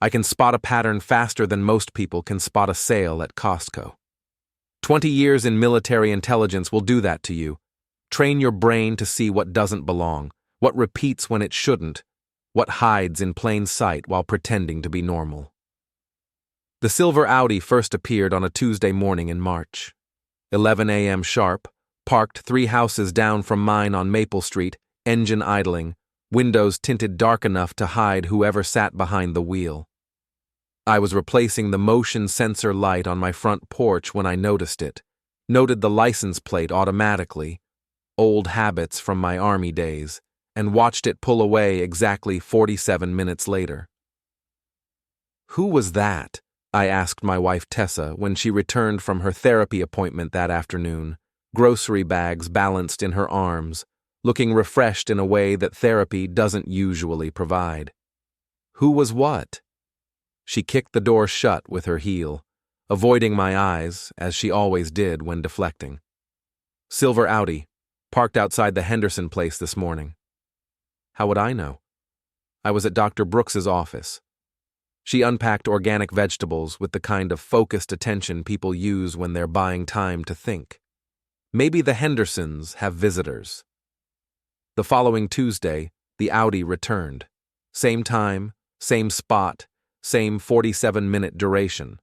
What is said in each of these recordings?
I can spot a pattern faster than most people can spot a sale at Costco. 20 years in military intelligence will do that to you. Train your brain to see what doesn't belong, what repeats when it shouldn't, what hides in plain sight while pretending to be normal. The silver Audi first appeared on a Tuesday morning in March. 11 a.m. sharp, parked 3 houses down from mine on Maple Street, engine idling, windows tinted dark enough to hide whoever sat behind the wheel. I was replacing the motion sensor light on my front porch when I noticed it, noted the license plate automatically, old habits from my Army days, and watched it pull away exactly 47 minutes later. "Who was that?" I asked my wife Tessa when she returned from her therapy appointment that afternoon, grocery bags balanced in her arms, looking refreshed in a way that therapy doesn't usually provide. "Who was what?" She kicked the door shut with her heel, avoiding my eyes, as she always did when deflecting. "Silver Audi, parked outside the Henderson place this morning." How would I know? I was at Dr. Brooks's office. She unpacked organic vegetables with the kind of focused attention people use when they're buying time to think. Maybe the Hendersons have visitors. The following Tuesday, the Audi returned. Same time, same spot, same 47-minute duration.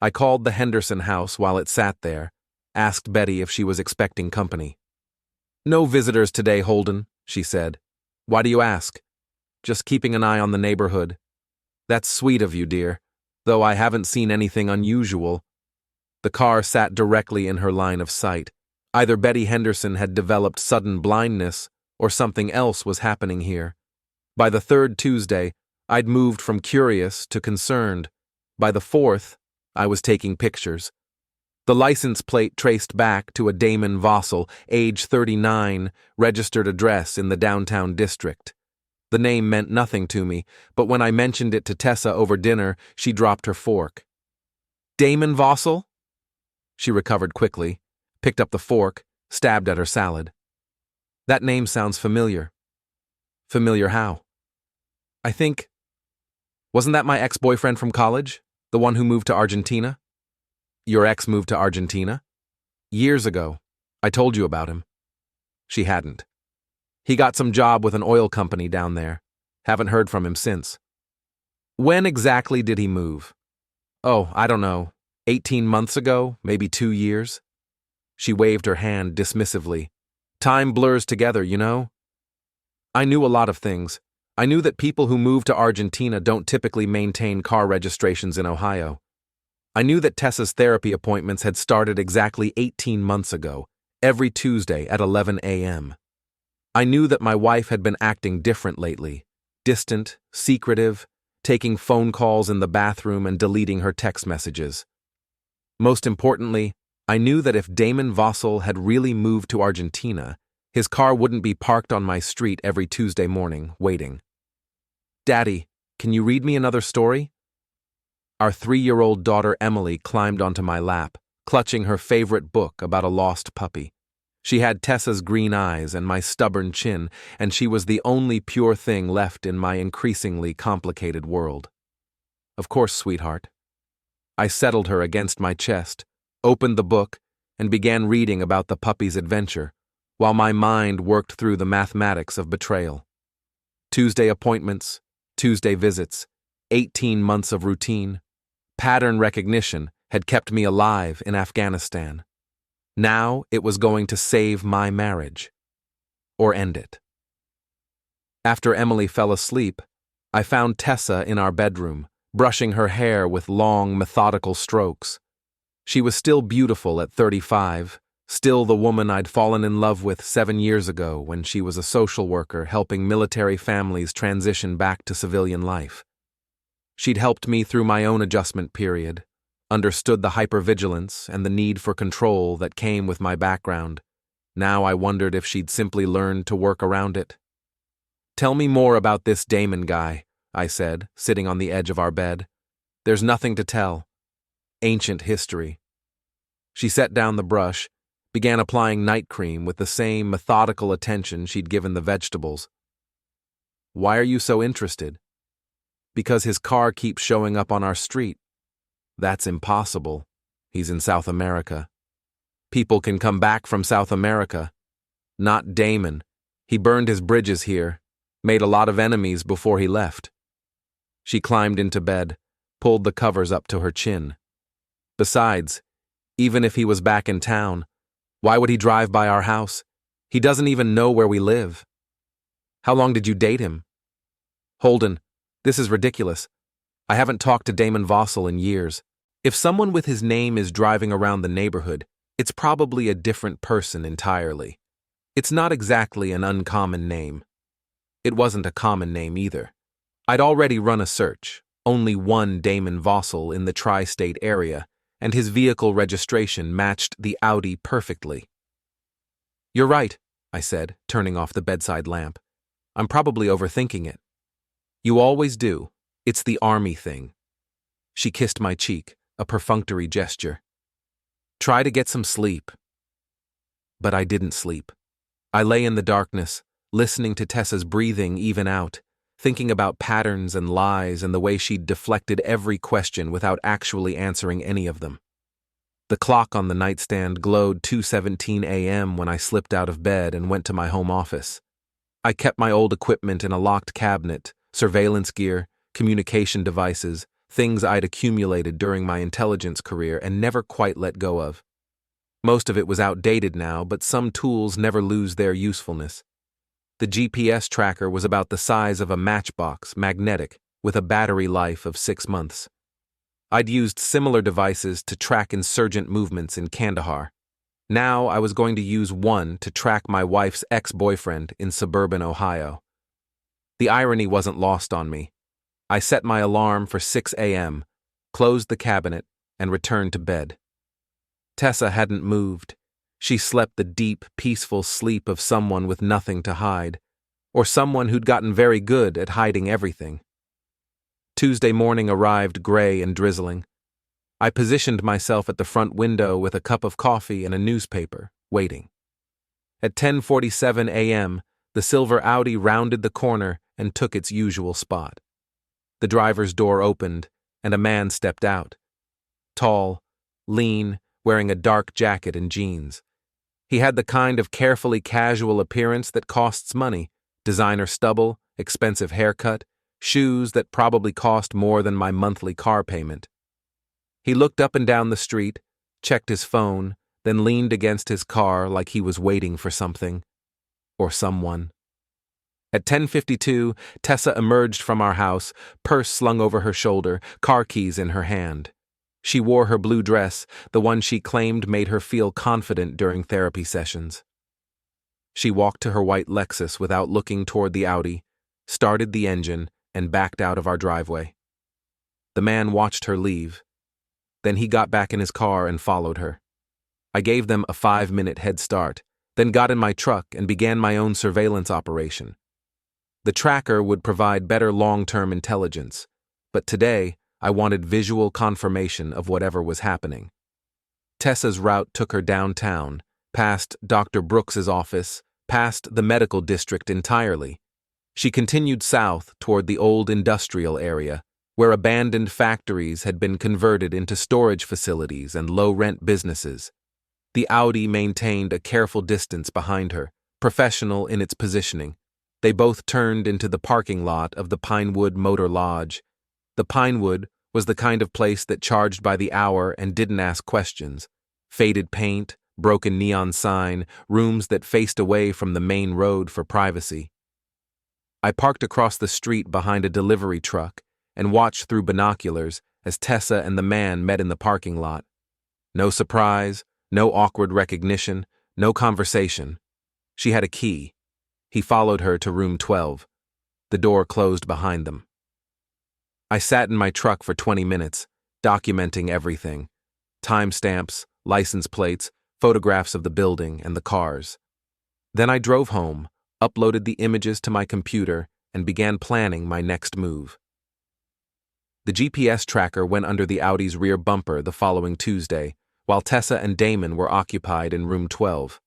I called the Henderson house while it sat there, asked Betty if she was expecting company. "No visitors today, Holden," she said. "Why do you ask?" "Just keeping an eye on the neighborhood." "That's sweet of you, dear, though I haven't seen anything unusual." The car sat directly in her line of sight. Either Betty Henderson had developed sudden blindness or something else was happening here. By the 3rd Tuesday, I'd moved from curious to concerned. By the 4th, I was taking pictures. The license plate traced back to a Damon Vossel, age 39, registered address in the downtown district. The name meant nothing to me, but when I mentioned it to Tessa over dinner, she dropped her fork. "Damon Vossel?" She recovered quickly, picked up the fork, stabbed at her salad. "That name sounds familiar." "Familiar how?" "I think... Wasn't that my ex-boyfriend from college? The one who moved to Argentina?" "Your ex moved to Argentina?" "Years ago. I told you about him." She hadn't. "He got some job with an oil company down there. Haven't heard from him since." "When exactly did he move?" "Oh, I don't know. 18 months ago, maybe 2 years." She waved her hand dismissively. "Time blurs together, you know." I knew a lot of things. I knew that people who move to Argentina don't typically maintain car registrations in Ohio. I knew that Tessa's therapy appointments had started exactly 18 months ago, every Tuesday at 11 a.m. I knew that my wife had been acting different lately, distant, secretive, taking phone calls in the bathroom and deleting her text messages. Most importantly, I knew that if Damon Vossel had really moved to Argentina, his car wouldn't be parked on my street every Tuesday morning, waiting. "Daddy, can you read me another story?" Our 3-year-old daughter Emily climbed onto my lap, clutching her favorite book about a lost puppy. She had Tessa's green eyes and my stubborn chin, and she was the only pure thing left in my increasingly complicated world. "Of course, sweetheart." I settled her against my chest, opened the book, and began reading about the puppy's adventure, while my mind worked through the mathematics of betrayal. Tuesday appointments, Tuesday visits, 18 months of routine, pattern recognition had kept me alive in Afghanistan. Now it was going to save my marriage. Or end it. After Emily fell asleep, I found Tessa in our bedroom, brushing her hair with long, methodical strokes. She was still beautiful at 35, still the woman I'd fallen in love with 7 years ago when she was a social worker helping military families transition back to civilian life. She'd helped me through my own adjustment period, understood the hypervigilance and the need for control that came with my background. Now I wondered if she'd simply learned to work around it. "Tell me more about this Damon guy," I said, sitting on the edge of our bed. "There's nothing to tell. Ancient history." She set down the brush, began applying night cream with the same methodical attention she'd given the vegetables. "Why are you so interested?" Because his car keeps showing up on our street. That's impossible. He's in South America. People can come back from South America. Not Damon. He burned his bridges here, made a lot of enemies before he left. She climbed into bed, pulled the covers up to her chin. Besides, even if he was back in town, why would he drive by our house? He doesn't even know where we live. How long did you date him? Holden, this is ridiculous. I haven't talked to Damon Vossel in years. If someone with his name is driving around the neighborhood, it's probably a different person entirely. It's not exactly an uncommon name. It wasn't a common name either. I'd already run a search, only one Damon Vossel in the tri-state area, and his vehicle registration matched the Audi perfectly. You're right, I said, turning off the bedside lamp. I'm probably overthinking it. You always do. It's the army thing. She kissed my cheek, a perfunctory gesture. Try to get some sleep. But I didn't sleep. I lay in the darkness, listening to Tessa's breathing even out, thinking about patterns and lies and the way she'd deflected every question without actually answering any of them. The clock on the nightstand glowed 2:17 a.m. when I slipped out of bed and went to my home office. I kept my old equipment in a locked cabinet, surveillance gear, communication devices, things I'd accumulated during my intelligence career and never quite let go of. Most of it was outdated now, but some tools never lose their usefulness. The GPS tracker was about the size of a matchbox, magnetic, with a battery life of 6 months. I'd used similar devices to track insurgent movements in Kandahar. Now I was going to use one to track my wife's ex-boyfriend in suburban Ohio. The irony wasn't lost on me. I set my alarm for 6 a.m., closed the cabinet, and returned to bed. Tessa hadn't moved. She slept the deep, peaceful sleep of someone with nothing to hide, or someone who'd gotten very good at hiding everything. Tuesday morning arrived gray and drizzling. I positioned myself at the front window with a cup of coffee and a newspaper, waiting. At 10:47 a.m., the silver Audi rounded the corner and took its usual spot. The driver's door opened, and a man stepped out. Tall, lean, wearing a dark jacket and jeans. He had the kind of carefully casual appearance that costs money: designer stubble, expensive haircut, shoes that probably cost more than my monthly car payment. He looked up and down the street, checked his phone, then leaned against his car like he was waiting for something. Or someone. At 10:52, Tessa emerged from our house, purse slung over her shoulder, car keys in her hand. She wore her blue dress, the one she claimed made her feel confident during therapy sessions. She walked to her white Lexus without looking toward the Audi, started the engine, and backed out of our driveway. The man watched her leave. Then he got back in his car and followed her. I gave them a 5-minute head start, then got in my truck and began my own surveillance operation. The tracker would provide better long-term intelligence, but today I wanted visual confirmation of whatever was happening. Tessa's route took her downtown, past Dr. Brooks's office, past the medical district entirely. She continued south toward the old industrial area, where abandoned factories had been converted into storage facilities and low-rent businesses. The Audi maintained a careful distance behind her, professional in its positioning. They both turned into the parking lot of the Pinewood Motor Lodge. The Pinewood was the kind of place that charged by the hour and didn't ask questions. Faded paint, broken neon sign, rooms that faced away from the main road for privacy. I parked across the street behind a delivery truck and watched through binoculars as Tessa and the man met in the parking lot. No surprise, no awkward recognition, no conversation. She had a key. He followed her to room 12. The door closed behind them. I sat in my truck for 20 minutes, documenting everything. Timestamps, license plates, photographs of the building and the cars. Then I drove home, uploaded the images to my computer, and began planning my next move. The GPS tracker went under the Audi's rear bumper the following Tuesday, while Tessa and Damon were occupied in room 12.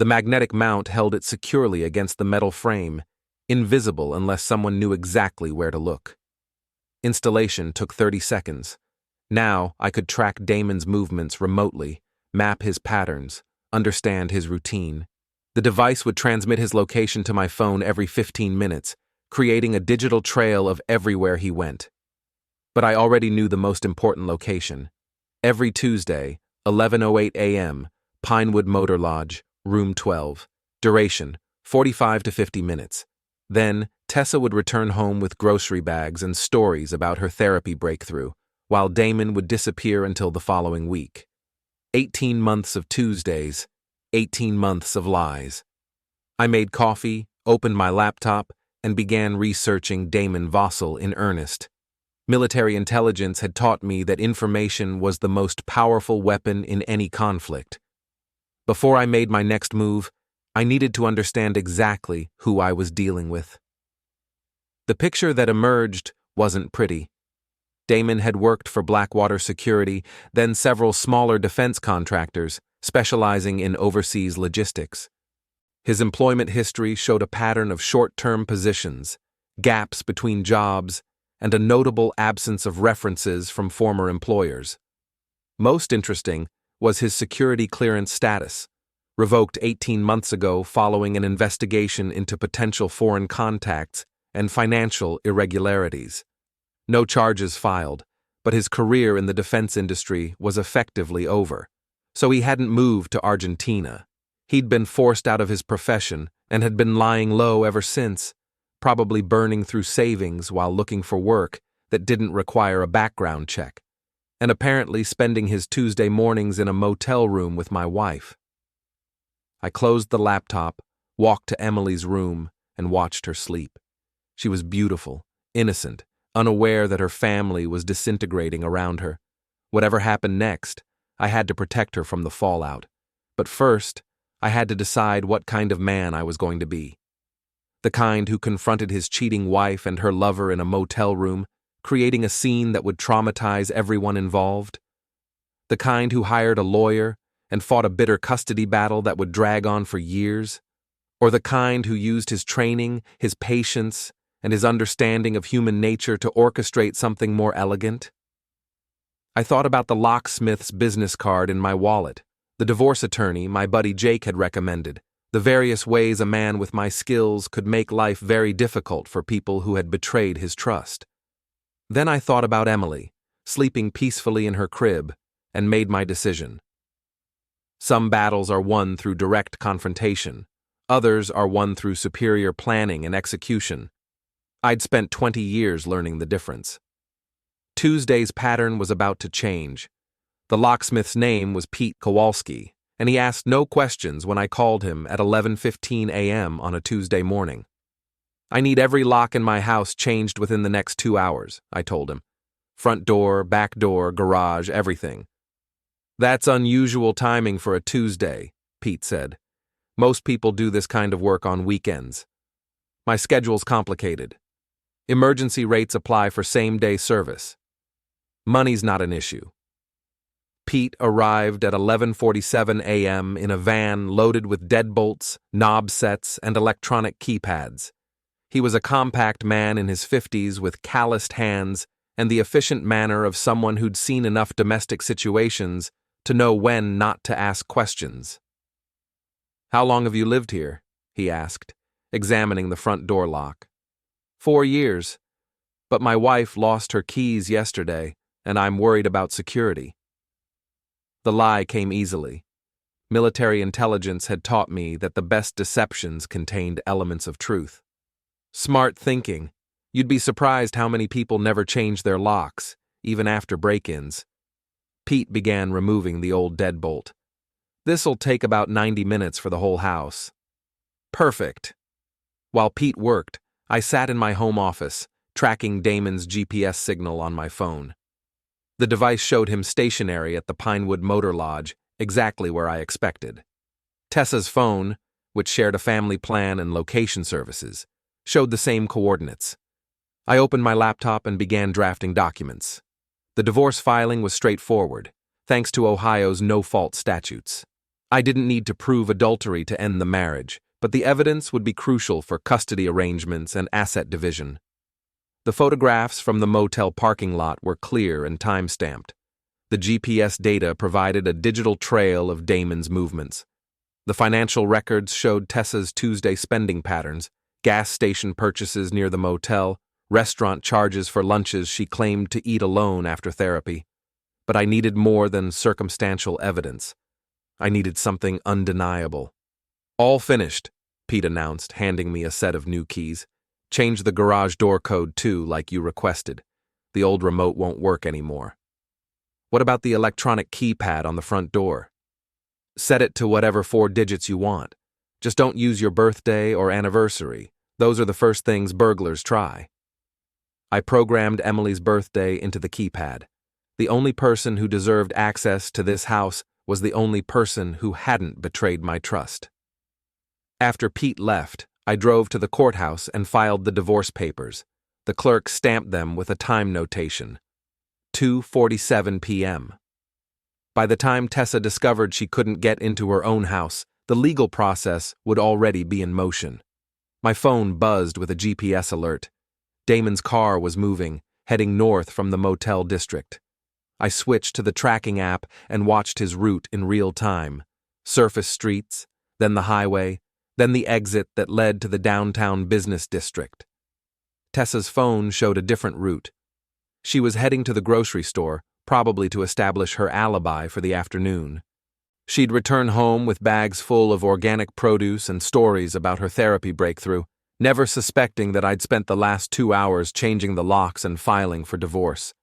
The magnetic mount held it securely against the metal frame, invisible unless someone knew exactly where to look. Installation took 30 seconds. Now I could track Damon's movements remotely, map his patterns, understand his routine. The device would transmit his location to my phone every 15 minutes, creating a digital trail of everywhere he went. But I already knew the most important location. Every Tuesday, 11:08 a.m., Pinewood Motor Lodge, Room 12. Duration, 45 to 50 minutes. Then, Tessa would return home with grocery bags and stories about her therapy breakthrough, while Damon would disappear until the following week. 18 months of Tuesdays, 18 months of lies. I made coffee, opened my laptop, and began researching Damon Vossel in earnest. Military intelligence had taught me that information was the most powerful weapon in any conflict. Before I made my next move, I needed to understand exactly who I was dealing with. The picture that emerged wasn't pretty. Damon had worked for Blackwater Security, then several smaller defense contractors, specializing in overseas logistics. His employment history showed a pattern of short-term positions, gaps between jobs, and a notable absence of references from former employers. Most interesting was his security clearance status, revoked 18 months ago following an investigation into potential foreign contacts and financial irregularities. No charges filed, but his career in the defense industry was effectively over. So he hadn't moved to Argentina. He'd been forced out of his profession and had been lying low ever since, probably burning through savings while looking for work that didn't require a background check, and apparently spending his Tuesday mornings in a motel room with my wife. I closed the laptop, walked to Emily's room, and watched her sleep. She was beautiful, innocent, unaware that her family was disintegrating around her. Whatever happened next, I had to protect her from the fallout. But first, I had to decide what kind of man I was going to be. The kind who confronted his cheating wife and her lover in a motel room, creating a scene that would traumatize everyone involved. The kind who hired a lawyer and fought a bitter custody battle that would drag on for years. Or the kind who used his training, his patience, and his understanding of human nature to orchestrate something more elegant. I thought about the locksmith's business card in my wallet, the divorce attorney my buddy Jake had recommended, the various ways a man with my skills could make life very difficult for people who had betrayed his trust. Then I thought about Emily, sleeping peacefully in her crib, and made my decision. Some battles are won through direct confrontation. Others are won through superior planning and execution. I'd spent 20 years learning the difference. Tuesday's pattern was about to change. The locksmith's name was Pete Kowalski, and he asked no questions when I called him at 11:15 a.m. on a Tuesday morning. I need every lock in my house changed within the next 2 hours, I told him. Front door, back door, garage, everything. That's unusual timing for a Tuesday, Pete said. Most people do this kind of work on weekends. My schedule's complicated. Emergency rates apply for same-day service. Money's not an issue. Pete arrived at 11:47 a.m. in a van loaded with deadbolts, knob sets, and electronic keypads. He was a compact man in his 50s with calloused hands and the efficient manner of someone who'd seen enough domestic situations to know when not to ask questions. "How long have you lived here?" he asked, examining the front door lock. 4 years, but my wife lost her keys yesterday, and I'm worried about security. The lie came easily. Military intelligence had taught me that the best deceptions contained elements of truth. Smart thinking. You'd be surprised how many people never change their locks, even after break-ins. Pete began removing the old deadbolt. "This'll take about 90 minutes for the whole house." Perfect. While Pete worked, I sat in my home office, tracking Damon's GPS signal on my phone. The device showed him stationary at the Pinewood Motor Lodge, exactly where I expected. Tessa's phone, which shared a family plan and location services, showed the same coordinates. I opened my laptop and began drafting documents. The divorce filing was straightforward, thanks to Ohio's no-fault statutes. I didn't need to prove adultery to end the marriage, but the evidence would be crucial for custody arrangements and asset division. The photographs from the motel parking lot were clear and time-stamped. The GPS data provided a digital trail of Damon's movements. The financial records showed Tessa's Tuesday spending patterns, gas station purchases near the motel, restaurant charges for lunches she claimed to eat alone after therapy. But I needed more than circumstantial evidence. I needed something undeniable. "All finished," Pete announced, handing me a set of new keys. "Change the garage door code too, like you requested. The old remote won't work anymore." "What about the electronic keypad on the front door?" "Set it to whatever 4 digits you want. Just don't use your birthday or anniversary. Those are the first things burglars try." I programmed Emily's birthday into the keypad. The only person who deserved access to this house was the only person who hadn't betrayed my trust. After Pete left, I drove to the courthouse and filed the divorce papers. The clerk stamped them with a time notation: 2:47 p.m. By the time Tessa discovered she couldn't get into her own house, the legal process would already be in motion. My phone buzzed with a GPS alert. Damon's car was moving, heading north from the motel district. I switched to the tracking app and watched his route in real time. Surface streets, then the highway, then the exit that led to the downtown business district. Tessa's phone showed a different route. She was heading to the grocery store, probably to establish her alibi for the afternoon. She'd return home with bags full of organic produce and stories about her therapy breakthrough, never suspecting that I'd spent the last 2 hours changing the locks and filing for divorce.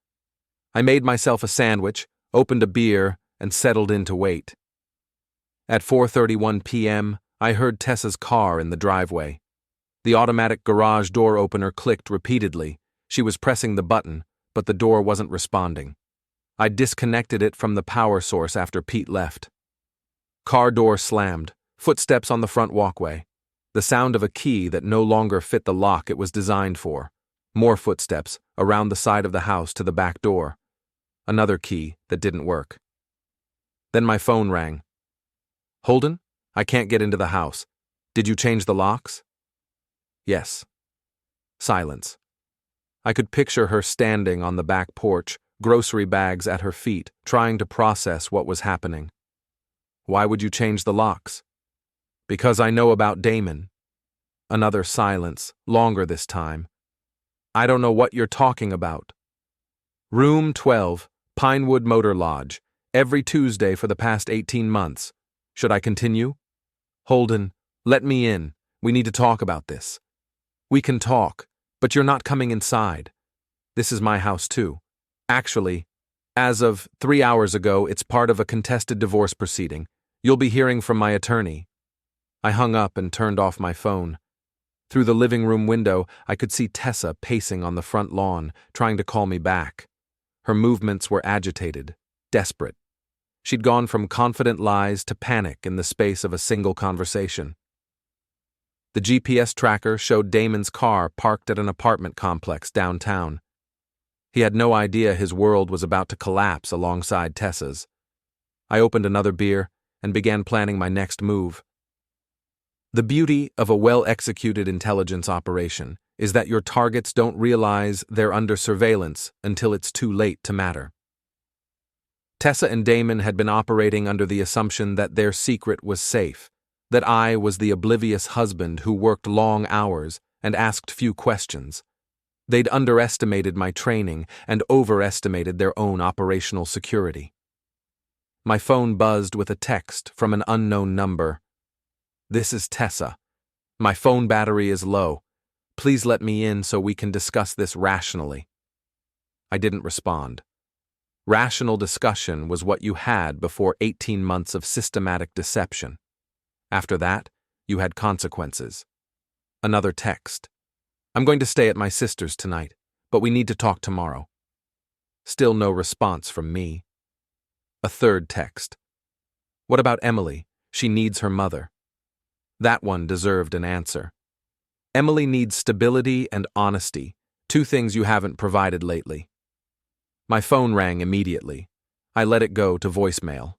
I made myself a sandwich, opened a beer, and settled in to wait. At 4:31 p.m., I heard Tessa's car in the driveway. The automatic garage door opener clicked repeatedly. She was pressing the button, but the door wasn't responding. I disconnected it from the power source after Pete left. Car door slammed, footsteps on the front walkway. The sound of a key that no longer fit the lock it was designed for. More footsteps, around the side of the house to the back door. Another key that didn't work. Then my phone rang. "Holden? I can't get into the house. Did you change the locks?" "Yes." Silence. I could picture her standing on the back porch, grocery bags at her feet, trying to process what was happening. "Why would you change the locks?" "Because I know about Damon." Another silence, longer this time. "I don't know what you're talking about." "Room 12, Pinewood Motor Lodge, every Tuesday for the past 18 months. Should I continue?" "Holden, let me in. We need to talk about this." "We can talk, but you're not coming inside. This is my house too. Actually, as of 3 hours ago, it's part of a contested divorce proceeding. You'll be hearing from my attorney." I hung up and turned off my phone. Through the living room window, I could see Tessa pacing on the front lawn, trying to call me back. Her movements were agitated, desperate. She'd gone from confident lies to panic in the space of a single conversation. The GPS tracker showed Damon's car parked at an apartment complex downtown. He had no idea his world was about to collapse alongside Tessa's. I opened another beer and began planning my next move. The beauty of a well-executed intelligence operation is that your targets don't realize they're under surveillance until it's too late to matter. Tessa and Damon had been operating under the assumption that their secret was safe, that I was the oblivious husband who worked long hours and asked few questions. They'd underestimated my training and overestimated their own operational security. My phone buzzed with a text from an unknown number. "This is Tessa. My phone battery is low. Please let me in so we can discuss this rationally." I didn't respond. Rational discussion was what you had before 18 months of systematic deception. After that, you had consequences. Another text. "I'm going to stay at my sister's tonight, but we need to talk tomorrow." Still no response from me. A third text. "What about Emily? She needs her mother." That one deserved an answer. Emily needs stability and honesty, 2 things you haven't provided lately. My phone rang immediately. I let it go to voicemail.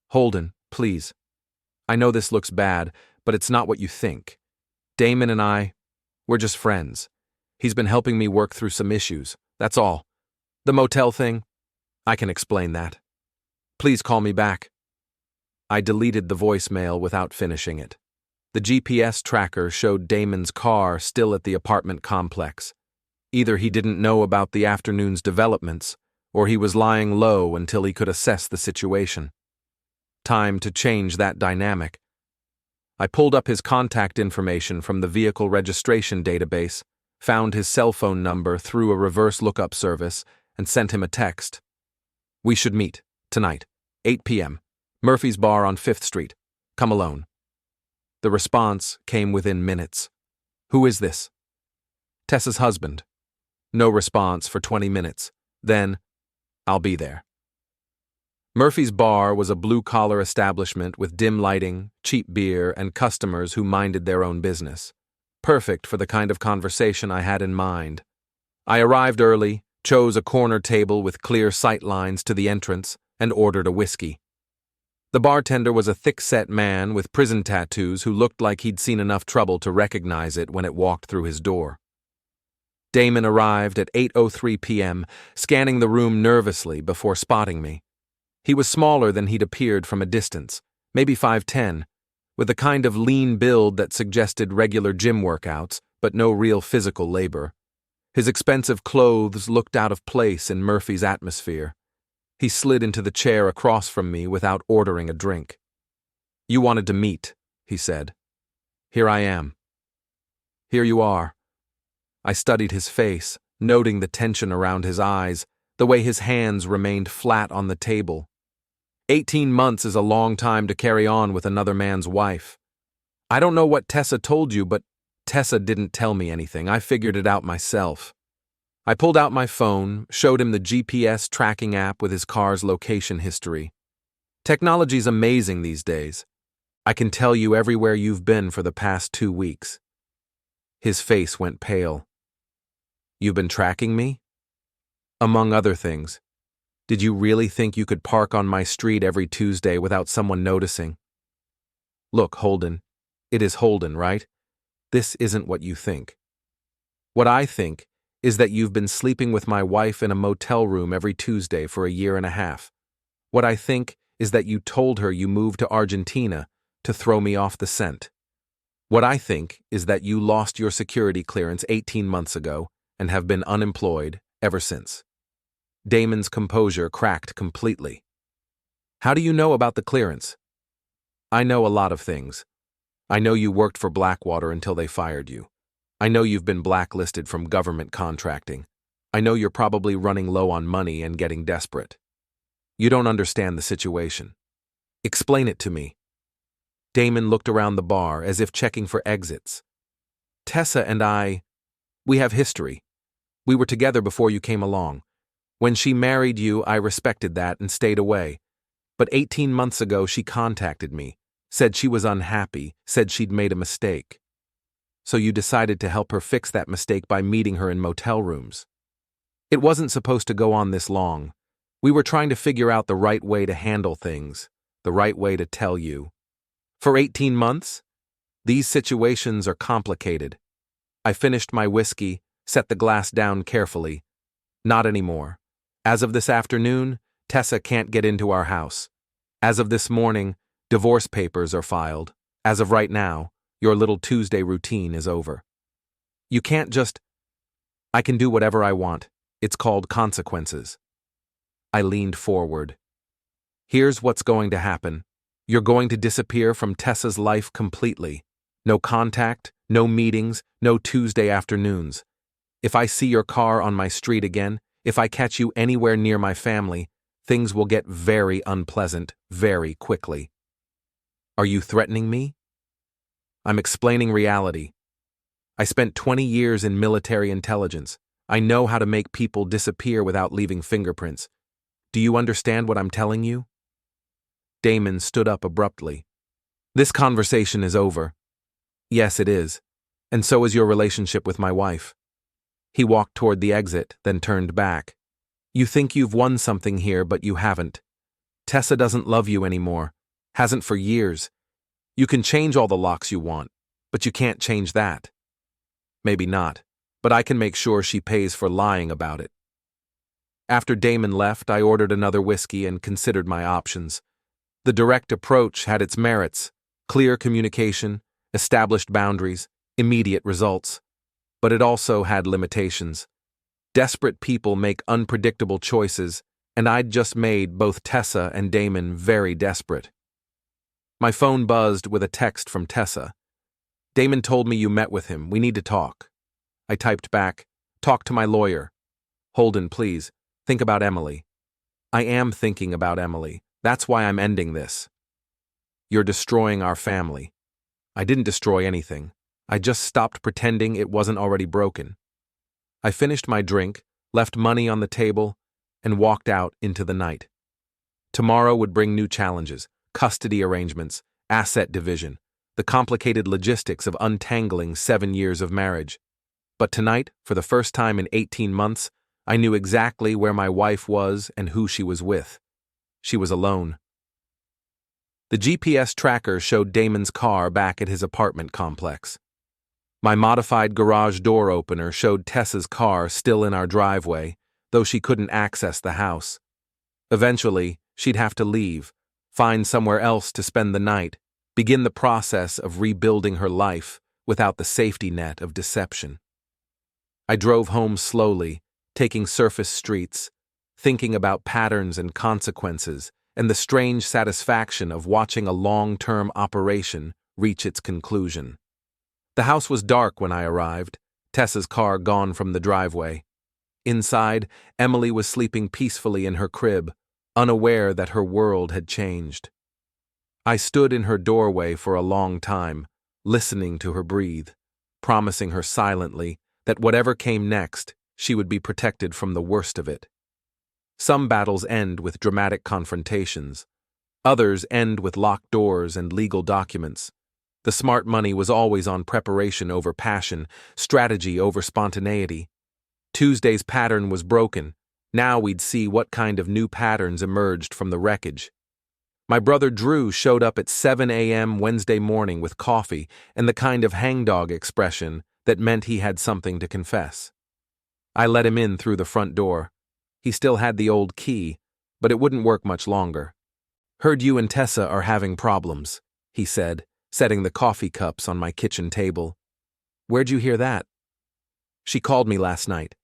"Holden, please. I know this looks bad, but it's not what you think. Damon and we're just friends. He's been helping me work through some issues, that's all. The motel thing? I can explain that. Please call me back. I deleted the voicemail without finishing it. The GPS tracker showed Damon's car still at the apartment complex. Either he didn't know about the afternoon's developments, or he was lying low until he could assess the situation. Time to change that dynamic. I pulled up his contact information from the vehicle registration database, found his cell phone number through a reverse lookup service, and sent him a text. We should meet, tonight, 8 p.m., Murphy's Bar on 5th Street. Come alone. The response came within minutes. Who is this? Tessa's husband. No response for 20 minutes. Then, I'll be there. Murphy's Bar was a blue-collar establishment with dim lighting, cheap beer, and customers who minded their own business. Perfect for the kind of conversation I had in mind. I arrived early, chose a corner table with clear sight lines to the entrance, and ordered a whiskey. The bartender was a thick-set man with prison tattoos who looked like he'd seen enough trouble to recognize it when it walked through his door. Damon arrived at 8:03 p.m., scanning the room nervously before spotting me. He was smaller than he'd appeared from a distance, maybe 5'10", with a kind of lean build that suggested regular gym workouts, but no real physical labor. His expensive clothes looked out of place in Murphy's atmosphere. He slid into the chair across from me without ordering a drink. You wanted to meet, he said. Here I am. Here you are. I studied his face, noting the tension around his eyes, the way his hands remained flat on the table. 18 months is a long time to carry on with another man's wife. I don't know what Tessa told you, but Tessa didn't tell me anything. I figured it out myself. I pulled out my phone, showed him the GPS tracking app with his car's location history. Technology's amazing these days. I can tell you everywhere you've been for the past 2 weeks. His face went pale. You've been tracking me? Among other things. Did you really think you could park on my street every Tuesday without someone noticing? Look, Holden. It is Holden, right? This isn't what you think. What I think is that you've been sleeping with my wife in a motel room every Tuesday for a year and a half. What I think is that you told her you moved to Argentina to throw me off the scent. What I think is that you lost your security clearance 18 months ago and have been unemployed ever since. Damon's composure cracked completely. How do you know about the clearance? I know a lot of things. I know you worked for Blackwater until they fired you. I know you've been blacklisted from government contracting. I know you're probably running low on money and getting desperate. You don't understand the situation. Explain it to me. Damon looked around the bar as if checking for exits. Tessa and we have history. We were together before you came along. When she married you, I respected that and stayed away. But 18 months ago, she contacted me, said she was unhappy, said she'd made a mistake. So you decided to help her fix that mistake by meeting her in motel rooms. It wasn't supposed to go on this long. We were trying to figure out the right way to handle things, the right way to tell you. For 18 months? These situations are complicated. I finished my whiskey, set the glass down carefully. Not anymore. As of this afternoon, Tessa can't get into our house. As of this morning, divorce papers are filed. As of right now, your little Tuesday routine is over. You can't just... I can do whatever I want. It's called consequences. I leaned forward. Here's what's going to happen. You're going to disappear from Tessa's life completely. No contact, no meetings, no Tuesday afternoons. If I see your car on my street again, if I catch you anywhere near my family, things will get very unpleasant very quickly. Are you threatening me? I'm explaining reality. I spent 20 years in military intelligence. I know how to make people disappear without leaving fingerprints. Do you understand what I'm telling you? Damon stood up abruptly. This conversation is over. Yes, it is. And so is your relationship with my wife. He walked toward the exit, then turned back. You think you've won something here, but you haven't. Tessa doesn't love you anymore. Hasn't for years. You can change all the locks you want, but you can't change that. Maybe not. but I can make sure she pays for lying about it. After Damon left, I ordered another whiskey and considered my options. The direct approach had its merits: clear communication, established boundaries, immediate results. But it also had limitations. Desperate people make unpredictable choices, and I'd just made both Tessa and Damon very desperate. My phone buzzed with a text from Tessa. "Damon told me you met with him. We need to talk." I typed back, "Talk to my lawyer. Holden, please, think about Emily." "I am thinking about Emily. That's why I'm ending this." "You're destroying our family." "I didn't destroy anything. I just stopped pretending it wasn't already broken." I finished my drink, left money on the table, and walked out into the night. Tomorrow would bring new challenges: custody arrangements, asset division, the complicated logistics of untangling 7 years of marriage. But tonight, for the first time in 18 months, I knew exactly where my wife was and who she was with. She was alone. The GPS tracker showed Damon's car back at his apartment complex. My modified garage door opener showed Tessa's car still in our driveway, though she couldn't access the house. Eventually, she'd have to leave, find somewhere else to spend the night, begin the process of rebuilding her life without the safety net of deception. I drove home slowly, taking surface streets, thinking about patterns and consequences, and the strange satisfaction of watching a long-term operation reach its conclusion. The house was dark when I arrived, Tessa's car gone from the driveway. Inside, Emily was sleeping peacefully in her crib, unaware that her world had changed. I stood in her doorway for a long time, listening to her breathe, promising her silently that whatever came next, she would be protected from the worst of it. Some battles end with dramatic confrontations. Others end with locked doors and legal documents. The smart money was always on preparation over passion, strategy over spontaneity. Tuesday's pattern was broken. Now we'd see what kind of new patterns emerged from the wreckage. My brother Drew showed up at 7 a.m. Wednesday morning with coffee and the kind of hangdog expression that meant he had something to confess. I let him in through the front door. He still had the old key, but it wouldn't work much longer. "Heard you and Tessa are having problems," he said, setting the coffee cups on my kitchen table. "Where'd you hear that?" "She called me last night.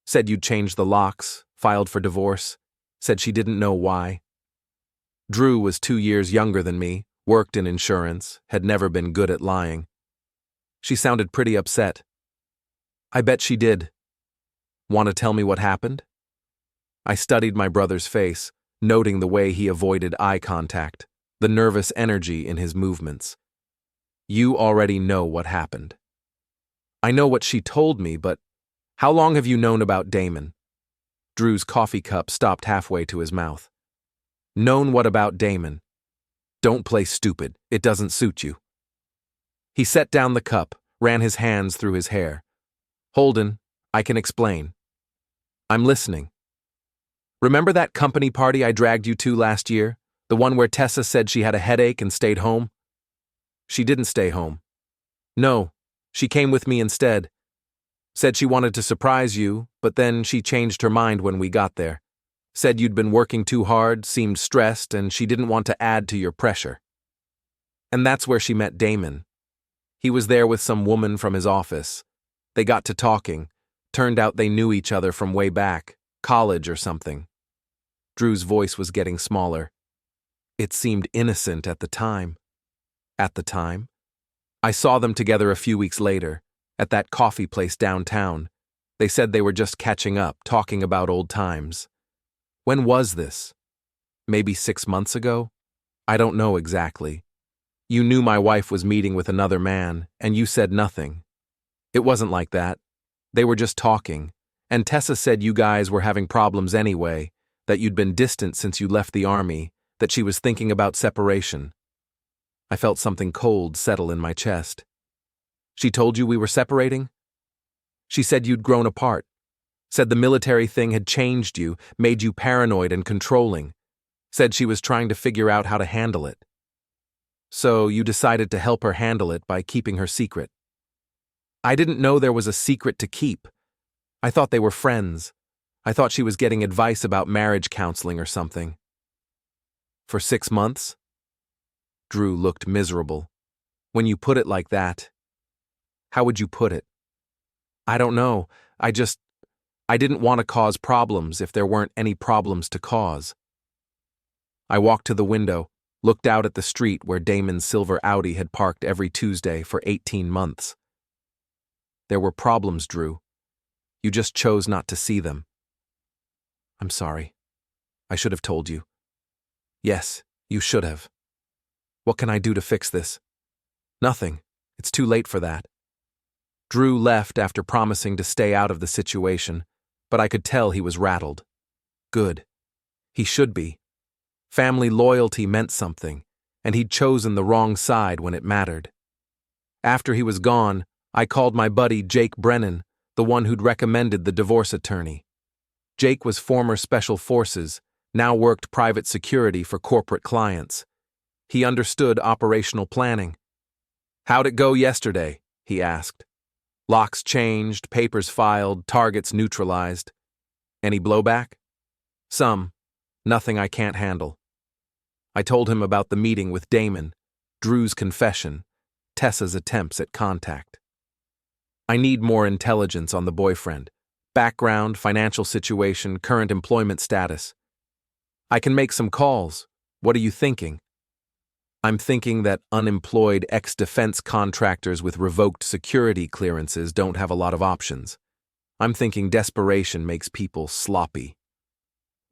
Said you'd changed the locks, filed for divorce. Said she didn't know why." Drew was 2 years younger than me, worked in insurance, had never been good at lying. "She sounded pretty upset." "I bet she did. Want to tell me what happened?" I studied my brother's face, noting the way he avoided eye contact, the nervous energy in his movements. "You already know what happened." "I know what she told me, but how long have you known about Damon?" Drew's coffee cup stopped halfway to his mouth. "Known what about Damon? Don't play stupid. It doesn't suit you." He set down the cup, ran his hands through his hair. "Holden, I can explain." "I'm listening." "Remember that company party I dragged you to last year? The one where Tessa said she had a headache and stayed home?" "She didn't stay home." "No, she came with me instead. Said she wanted to surprise you, but then she changed her mind when we got there. Said you'd been working too hard, seemed stressed, and she didn't want to add to your pressure." And that's where she met Damon. He was there with some woman from his office. They got to talking. Turned out they knew each other from way back, college or something. Drew's voice was getting smaller. "It seemed innocent at the time." "At the time?" "I saw them together a few weeks later, at that coffee place downtown. They said they were just catching up, talking about old times." "When was this? Maybe 6 months ago?" "I don't know exactly. You knew my wife was meeting with another man, and you said nothing." "It wasn't like that. They were just talking, and Tessa said you guys were having problems anyway, that you'd been distant since you left the army, that she was thinking about separation." I felt something cold settle in my chest. "She told you we were separating?" "She said you'd grown apart. Said the military thing had changed you, made you paranoid and controlling. Said she was trying to figure out how to handle it. So you decided to help her handle it by keeping her secret." I didn't know there was a secret to keep. I thought they were friends. I thought she was getting advice about marriage counseling or something. For 6 months? Drew looked miserable. When you put it like that, how would you put it? I don't know. I didn't want to cause problems if there weren't any problems to cause. I walked to the window, looked out at the street where Damon's silver Audi had parked every Tuesday for 18 months. There were problems, Drew. You just chose not to see them. I'm sorry. I should have told you. Yes, you should have. What can I do to fix this? Nothing. It's too late for that. Drew left after promising to stay out of the situation, but I could tell he was rattled. Good. He should be. Family loyalty meant something, and he'd chosen the wrong side when it mattered. After he was gone, I called my buddy Jake Brennan, the one who'd recommended the divorce attorney. Jake was former Special Forces, now worked private security for corporate clients. He understood operational planning. How'd it go yesterday? He asked. Locks changed, papers filed, targets neutralized. Any blowback? Some. Nothing I can't handle. I told him about the meeting with Damon, Drew's confession, Tessa's attempts at contact. I need more intelligence on the boyfriend. Background, financial situation, current employment status. I can make some calls. What are you thinking? I'm thinking that unemployed ex-defense contractors with revoked security clearances don't have a lot of options. I'm thinking desperation makes people sloppy.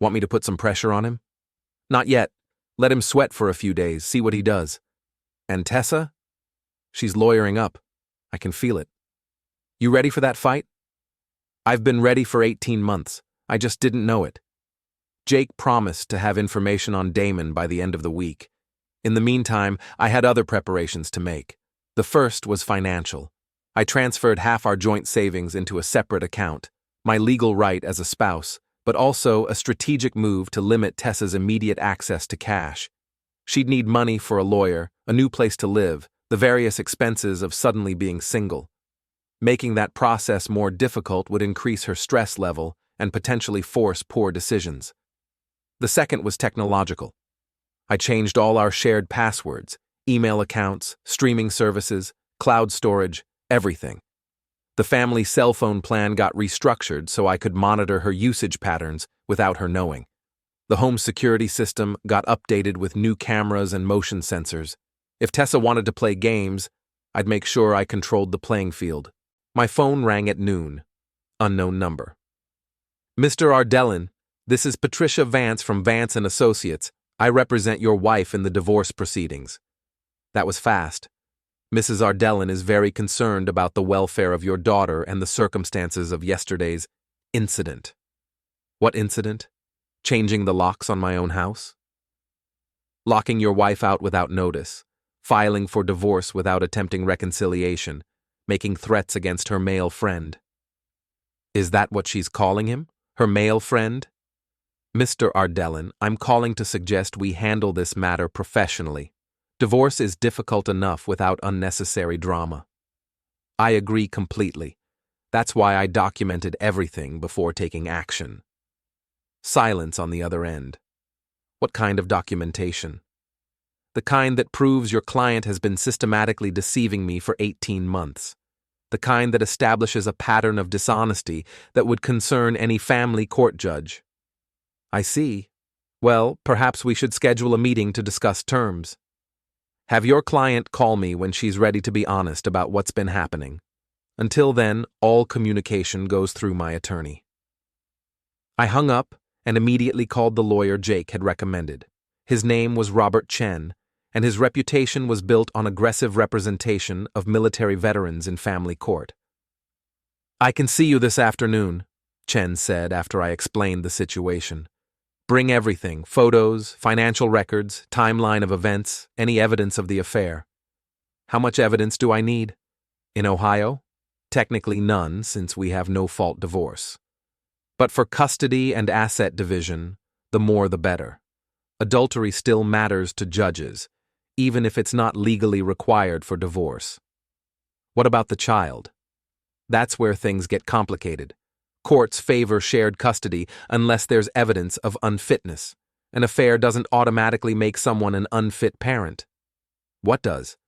Want me to put some pressure on him? Not yet. Let him sweat for a few days, see what he does. And Tessa? She's lawyering up. I can feel it. You ready for that fight? I've been ready for 18 months. I just didn't know it. Jake promised to have information on Damon by the end of the week. In the meantime, I had other preparations to make. The first was financial. I transferred half our joint savings into a separate account, my legal right as a spouse, but also a strategic move to limit Tessa's immediate access to cash. She'd need money for a lawyer, a new place to live, the various expenses of suddenly being single. Making that process more difficult would increase her stress level and potentially force poor decisions. The second was technological. I changed all our shared passwords, email accounts, streaming services, cloud storage, everything. The family cell phone plan got restructured so I could monitor her usage patterns without her knowing. The home security system got updated with new cameras and motion sensors. If Tessa wanted to play games, I'd make sure I controlled the playing field. My phone rang at noon. Unknown number. Mr. Ardellin, this is Patricia Vance from Vance & Associates. I represent your wife in the divorce proceedings. That was fast. Mrs. Ardellin is very concerned about the welfare of your daughter and the circumstances of yesterday's incident. What incident? Changing the locks on my own house? Locking your wife out without notice, filing for divorce without attempting reconciliation, making threats against her male friend. Is that what she's calling him? Her male friend? Mr. Ardellin, I'm calling to suggest we handle this matter professionally. Divorce is difficult enough without unnecessary drama. I agree completely. That's why I documented everything before taking action. Silence on the other end. What kind of documentation? The kind that proves your client has been systematically deceiving me for 18 months. The kind that establishes a pattern of dishonesty that would concern any family court judge. I see. Well, perhaps we should schedule a meeting to discuss terms. Have your client call me when she's ready to be honest about what's been happening. Until then, all communication goes through my attorney. I hung up and immediately called the lawyer Jake had recommended. His name was Robert Chen, and his reputation was built on aggressive representation of military veterans in family court. I can see you this afternoon, Chen said after I explained the situation. Bring everything, photos, financial records, timeline of events, any evidence of the affair. How much evidence do I need? In Ohio? Technically none, since we have no-fault divorce. But for custody and asset division, the more the better. Adultery still matters to judges, even if it's not legally required for divorce. What about the child? That's where things get complicated. Courts favor shared custody unless there's evidence of unfitness. An affair doesn't automatically make someone an unfit parent. What does?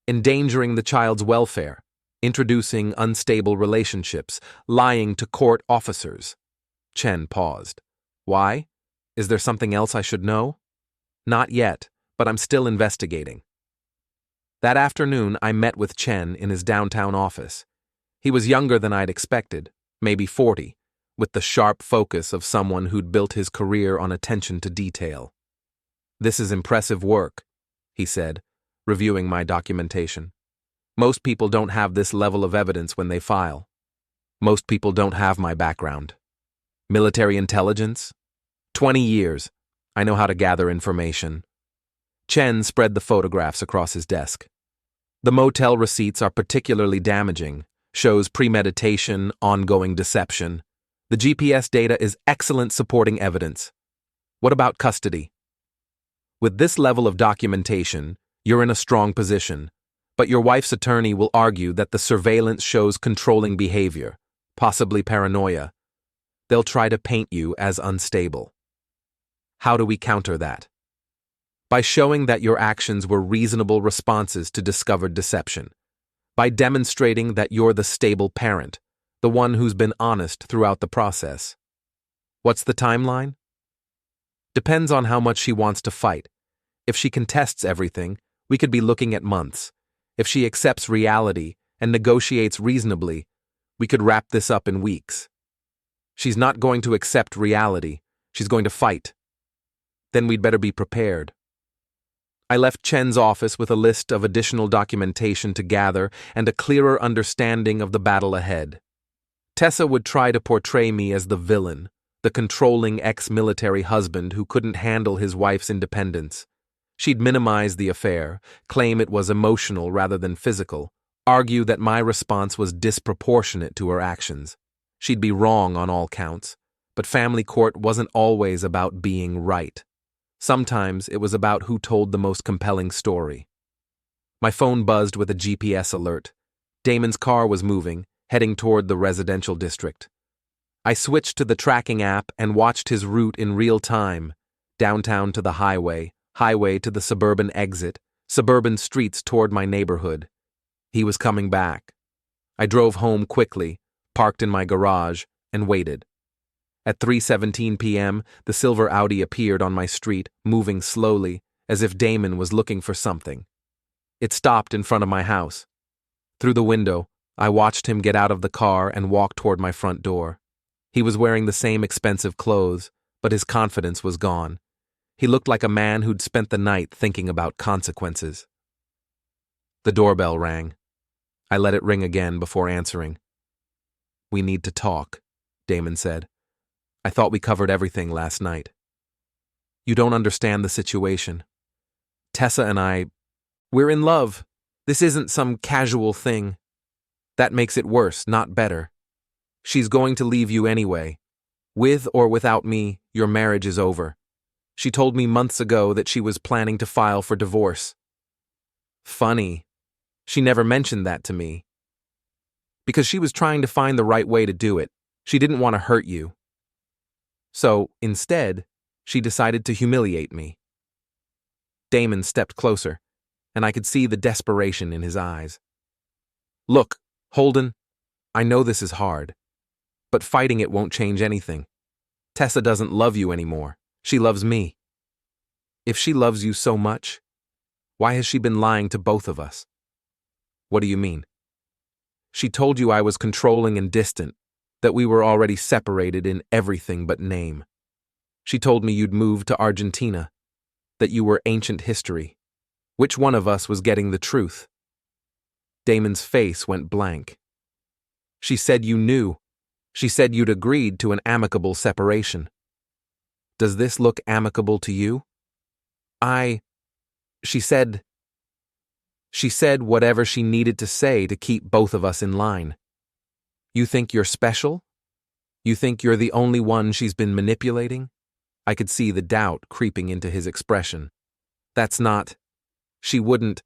Endangering the child's welfare, introducing unstable relationships, lying to court officers. Chen paused. Why? Is there something else I should know? Not yet, but I'm still investigating. That afternoon, I met with Chen in his downtown office. He was younger than I'd expected, maybe 40, with the sharp focus of someone who'd built his career on attention to detail. "This is impressive work," he said, reviewing my documentation. "Most people don't have this level of evidence when they file. Most people don't have my background. Military intelligence? 20 years. I know how to gather information." Chen spread the photographs across his desk. "The motel receipts are particularly damaging, shows premeditation, ongoing deception. The GPS data is excellent supporting evidence. What about custody? With this level of documentation, you're in a strong position, but your wife's attorney will argue that the surveillance shows controlling behavior, possibly paranoia. They'll try to paint you as unstable. How do we counter that? By showing that your actions were reasonable responses to discovered deception. By demonstrating that you're the stable parent, the one who's been honest throughout the process. What's the timeline? Depends on how much she wants to fight. If she contests everything, we could be looking at months. If she accepts reality and negotiates reasonably, we could wrap this up in weeks. She's not going to accept reality. She's going to fight. Then we'd better be prepared. I left Chen's office with a list of additional documentation to gather and a clearer understanding of the battle ahead. Tessa would try to portray me as the villain, the controlling ex-military husband who couldn't handle his wife's independence. She'd minimize the affair, claim it was emotional rather than physical, argue that my response was disproportionate to her actions. She'd be wrong on all counts, but family court wasn't always about being right. Sometimes it was about who told the most compelling story. My phone buzzed with a GPS alert. Damon's car was moving, heading toward the residential district. I switched to the tracking app and watched his route in real time, downtown to the highway, highway to the suburban exit, suburban streets toward my neighborhood. He was coming back. I drove home quickly, parked in my garage, and waited. At 3:17 p.m., the silver Audi appeared on my street, moving slowly, as if Damon was looking for something. It stopped in front of my house. Through the window, I watched him get out of the car and walk toward my front door. He was wearing the same expensive clothes, but his confidence was gone. He looked like a man who'd spent the night thinking about consequences. The doorbell rang. I let it ring again before answering. "We need to talk," Damon said. "I thought we covered everything last night." "You don't understand the situation. Tessa and we're in love. This isn't some casual thing. That makes it worse, not better. She's going to leave you anyway. With or without me, your marriage is over. She told me months ago that she was planning to file for divorce." Funny. She never mentioned that to me. Because she was trying to find the right way to do it. She didn't want to hurt you. So, instead, she decided to humiliate me. Damon stepped closer, and I could see the desperation in his eyes. "Look, Holden, I know this is hard, but fighting it won't change anything. Tessa doesn't love you anymore. She loves me. If she loves you so much, why has she been lying to both of us?" "What do you mean?" "She told you I was controlling and distant, that we were already separated in everything but name. She told me you'd moved to Argentina, that you were ancient history. Which one of us was getting the truth?" Damon's face went blank. "She said you knew. She said you'd agreed to an amicable separation. Does this look amicable to you?" She said whatever she needed to say to keep both of us in line. You think you're special? You think you're the only one she's been manipulating? I could see the doubt creeping into his expression. That's not. She wouldn't.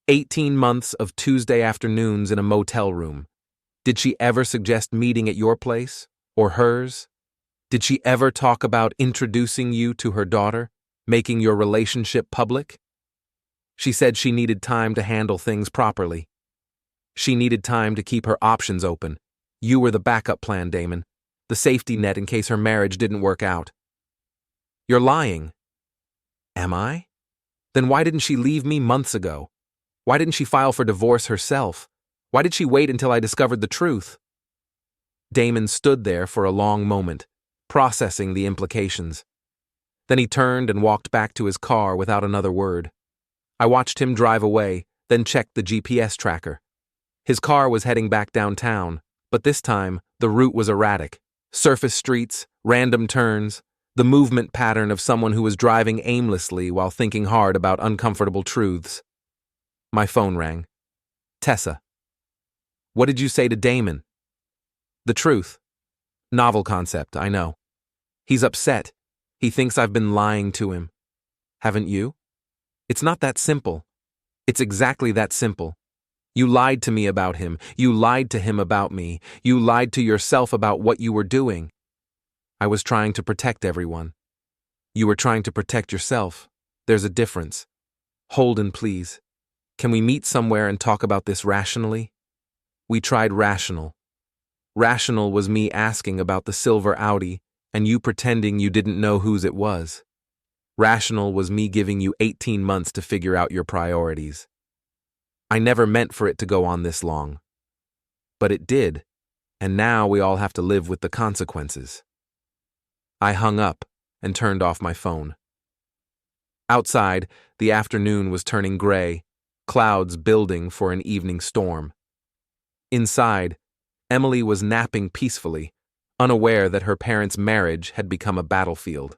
18 months of Tuesday afternoons in a motel room. Did she ever suggest meeting at your place? Or hers? Did she ever talk about introducing you to her daughter, making your relationship public? She said she needed time to handle things properly. She needed time to keep her options open. You were the backup plan, Damon, the safety net in case her marriage didn't work out. You're lying. Am I? Then why didn't she leave me months ago? Why didn't she file for divorce herself? Why did she wait until I discovered the truth? Damon stood there for a long moment, processing the implications. Then he turned and walked back to his car without another word. I watched him drive away, then checked the GPS tracker. His car was heading back downtown, but this time the route was erratic. Surface streets, random turns, the movement pattern of someone who was driving aimlessly while thinking hard about uncomfortable truths. My phone rang. Tessa. What did you say to Damon? The truth. Novel concept, I know. He's upset. He thinks I've been lying to him. Haven't you? It's not that simple. It's exactly that simple. You lied to me about him. You lied to him about me. You lied to yourself about what you were doing. I was trying to protect everyone. You were trying to protect yourself. There's a difference. Holden, please. Can we meet somewhere and talk about this rationally? We tried rational. Rational was me asking about the silver Audi and you pretending you didn't know whose it was. Rational was me giving you 18 months to figure out your priorities. I never meant for it to go on this long. But it did, and now we all have to live with the consequences. I hung up and turned off my phone. Outside, the afternoon was turning gray, clouds building for an evening storm. Inside, Emily was napping peacefully, unaware that her parents' marriage had become a battlefield.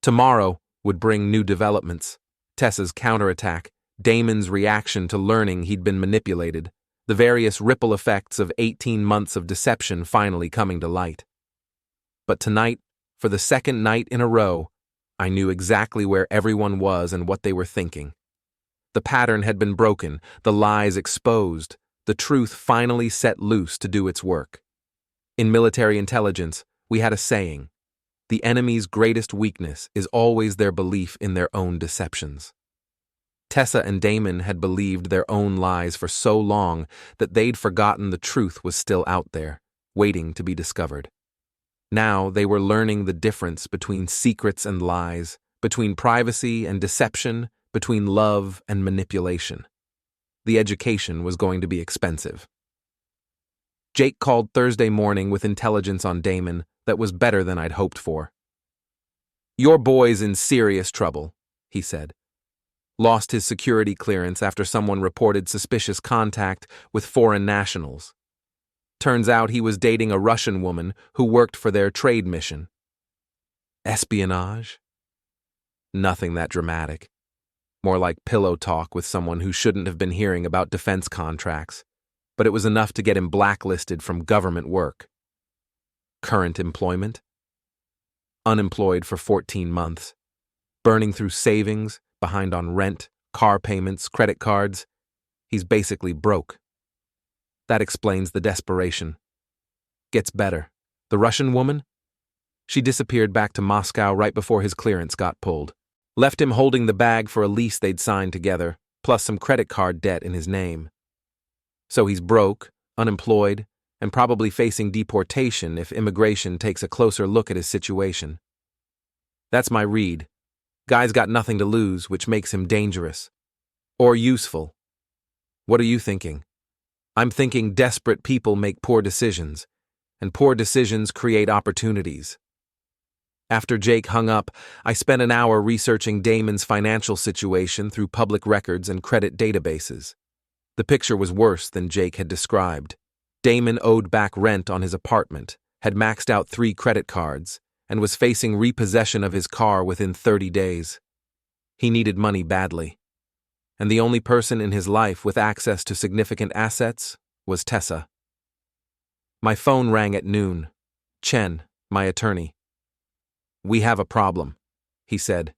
Tomorrow would bring new developments: Tessa's counterattack, Damon's reaction to learning he'd been manipulated, the various ripple effects of 18 months of deception finally coming to light. But tonight, for the second night in a row, I knew exactly where everyone was and what they were thinking. The pattern had been broken, the lies exposed, the truth finally set loose to do its work. In military intelligence, we had a saying: the enemy's greatest weakness is always their belief in their own deceptions. Tessa and Damon had believed their own lies for so long that they'd forgotten the truth was still out there, waiting to be discovered. Now they were learning the difference between secrets and lies, between privacy and deception, between love and manipulation. The education was going to be expensive. Jake called Thursday morning with intelligence on Damon that was better than I'd hoped for. "Your boy's in serious trouble," he said. Lost his security clearance after someone reported suspicious contact with foreign nationals. Turns out he was dating a Russian woman who worked for their trade mission. Espionage? Nothing that dramatic. More like pillow talk with someone who shouldn't have been hearing about defense contracts, but it was enough to get him blacklisted from government work. Current employment? Unemployed for 14 months. Burning through savings, behind on rent, car payments, credit cards. He's basically broke. That explains the desperation. Gets better. The Russian woman? She disappeared back to Moscow right before his clearance got pulled. Left him holding the bag for a lease they'd signed together, plus some credit card debt in his name. So he's broke, unemployed, and probably facing deportation if immigration takes a closer look at his situation. That's my read. Guy's got nothing to lose, which makes him dangerous. Or useful. What are you thinking? I'm thinking desperate people make poor decisions, and poor decisions create opportunities. After Jake hung up, I spent an hour researching Damon's financial situation through public records and credit databases. The picture was worse than Jake had described. Damon owed back rent on his apartment, had maxed out 3 credit cards, and was facing repossession of his car within 30 days. He needed money badly. And the only person in his life with access to significant assets was Tessa. My phone rang at noon. Chen, my attorney. "We have a problem," he said.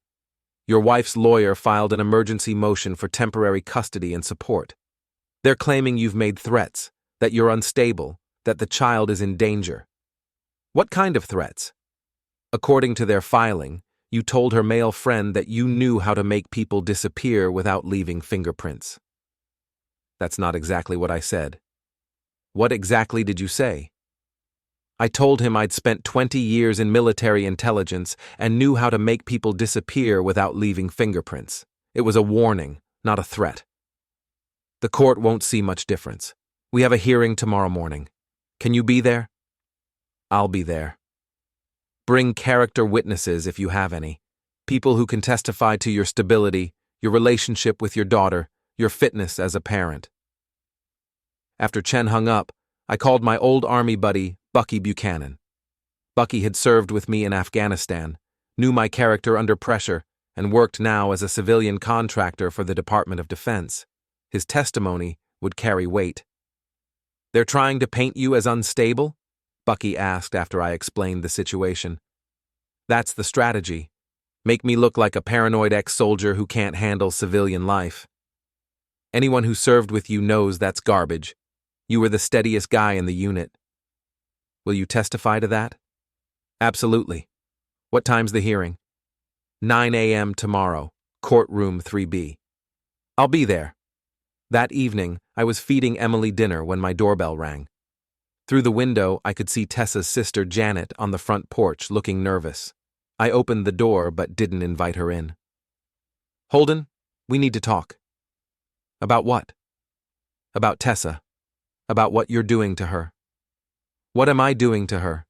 "Your wife's lawyer filed an emergency motion for temporary custody and support. They're claiming you've made threats, that you're unstable, that the child is in danger. What kind of threats? According to their filing, you told her male friend that you knew how to make people disappear without leaving fingerprints. That's not exactly what I said. What exactly did you say? I told him I'd spent 20 years in military intelligence and knew how to make people disappear without leaving fingerprints. It was a warning, not a threat. The court won't see much difference. We have a hearing tomorrow morning. Can you be there? I'll be there. Bring character witnesses if you have any. People who can testify to your stability, your relationship with your daughter, your fitness as a parent. After Chen hung up, I called my old army buddy, Bucky Buchanan. Bucky had served with me in Afghanistan, knew my character under pressure, and worked now as a civilian contractor for the Department of Defense. His testimony would carry weight. They're trying to paint you as unstable? Bucky asked after I explained the situation. That's the strategy. Make me look like a paranoid ex-soldier who can't handle civilian life. Anyone who served with you knows that's garbage. You were the steadiest guy in the unit. Will you testify to that? Absolutely. What time's the hearing? 9 a.m. tomorrow, courtroom 3B. I'll be there. That evening, I was feeding Emily dinner when my doorbell rang. Through the window, I could see Tessa's sister Janet on the front porch looking nervous. I opened the door but didn't invite her in. Holden, we need to talk. About what? About Tessa. About what you're doing to her. What am I doing to her?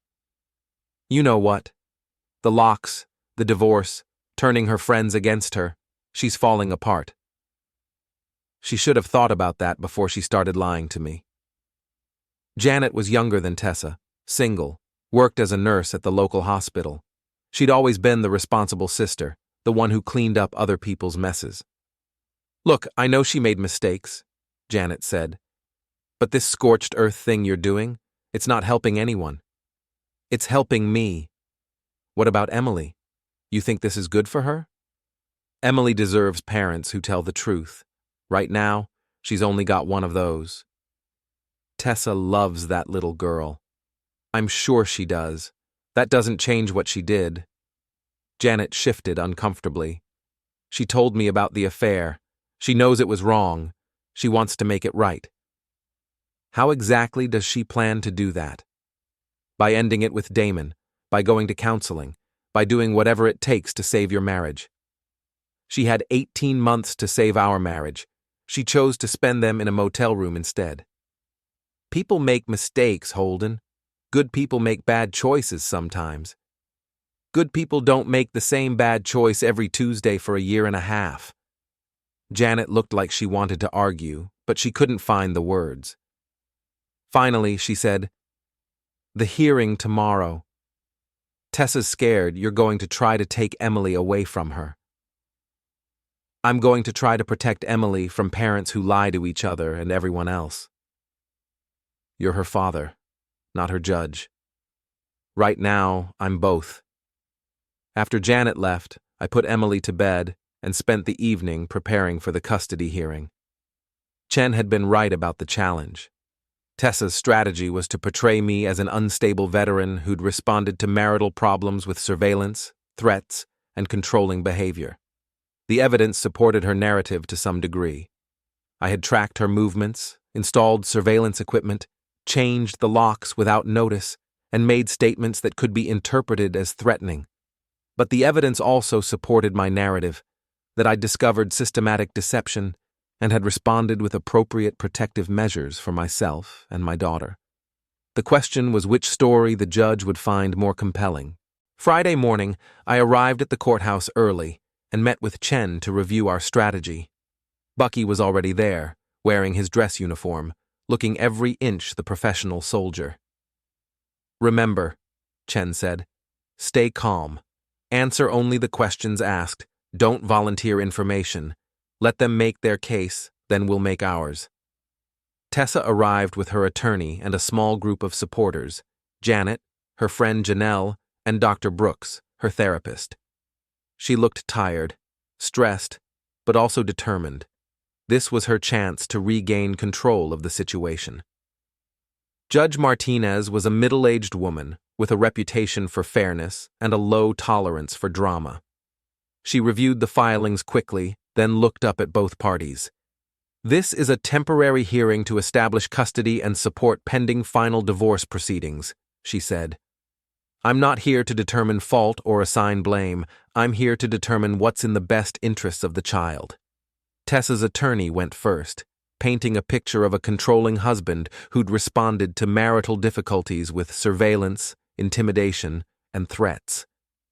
You know what. The locks, the divorce, turning her friends against her. She's falling apart. She should have thought about that before she started lying to me. Janet was younger than Tessa, single, worked as a nurse at the local hospital. She'd always been the responsible sister, the one who cleaned up other people's messes. Look, I know she made mistakes, Janet said. But this scorched earth thing you're doing, it's not helping anyone. It's helping me. What about Emily? You think this is good for her? Emily deserves parents who tell the truth. Right now, she's only got one of those. Tessa loves that little girl. I'm sure she does. That doesn't change what she did. Janet shifted uncomfortably. She told me about the affair. She knows it was wrong. She wants to make it right. How exactly does she plan to do that? By ending it with Damon, by going to counseling, by doing whatever it takes to save your marriage. She had 18 months to save our marriage. She chose to spend them in a motel room instead. People make mistakes, Holden. Good people make bad choices sometimes. Good people don't make the same bad choice every Tuesday for a year and a half. Janet looked like she wanted to argue, but she couldn't find the words. Finally, she said, "The hearing tomorrow. Tessa's scared you're going to try to take Emily away from her." I'm going to try to protect Emily from parents who lie to each other and everyone else. You're her father, not her judge. Right now, I'm both. After Janet left, I put Emily to bed and spent the evening preparing for the custody hearing. Chen had been right about the challenge. Tessa's strategy was to portray me as an unstable veteran who'd responded to marital problems with surveillance, threats, and controlling behavior. The evidence supported her narrative to some degree. I had tracked her movements, installed surveillance equipment, changed the locks without notice, and made statements that could be interpreted as threatening. But the evidence also supported my narrative, that I'd discovered systematic deception and had responded with appropriate protective measures for myself and my daughter. The question was which story the judge would find more compelling. Friday morning, I arrived at the courthouse early and met with Chen to review our strategy. Bucky was already there, wearing his dress uniform, looking every inch the professional soldier. "Remember," Chen said, "stay calm. Answer only the questions asked. Don't volunteer information. Let them make their case, then we'll make ours." Tessa arrived with her attorney and a small group of supporters, Janet, her friend Janelle, and Dr. Brooks, her therapist. She looked tired, stressed, but also determined. This was her chance to regain control of the situation. Judge Martinez was a middle-aged woman with a reputation for fairness and a low tolerance for drama. She reviewed the filings quickly, then looked up at both parties. "This is a temporary hearing to establish custody and support pending final divorce proceedings," she said. "I'm not here to determine fault or assign blame. I'm here to determine what's in the best interests of the child." Tessa's attorney went first, painting a picture of a controlling husband who'd responded to marital difficulties with surveillance, intimidation, and threats.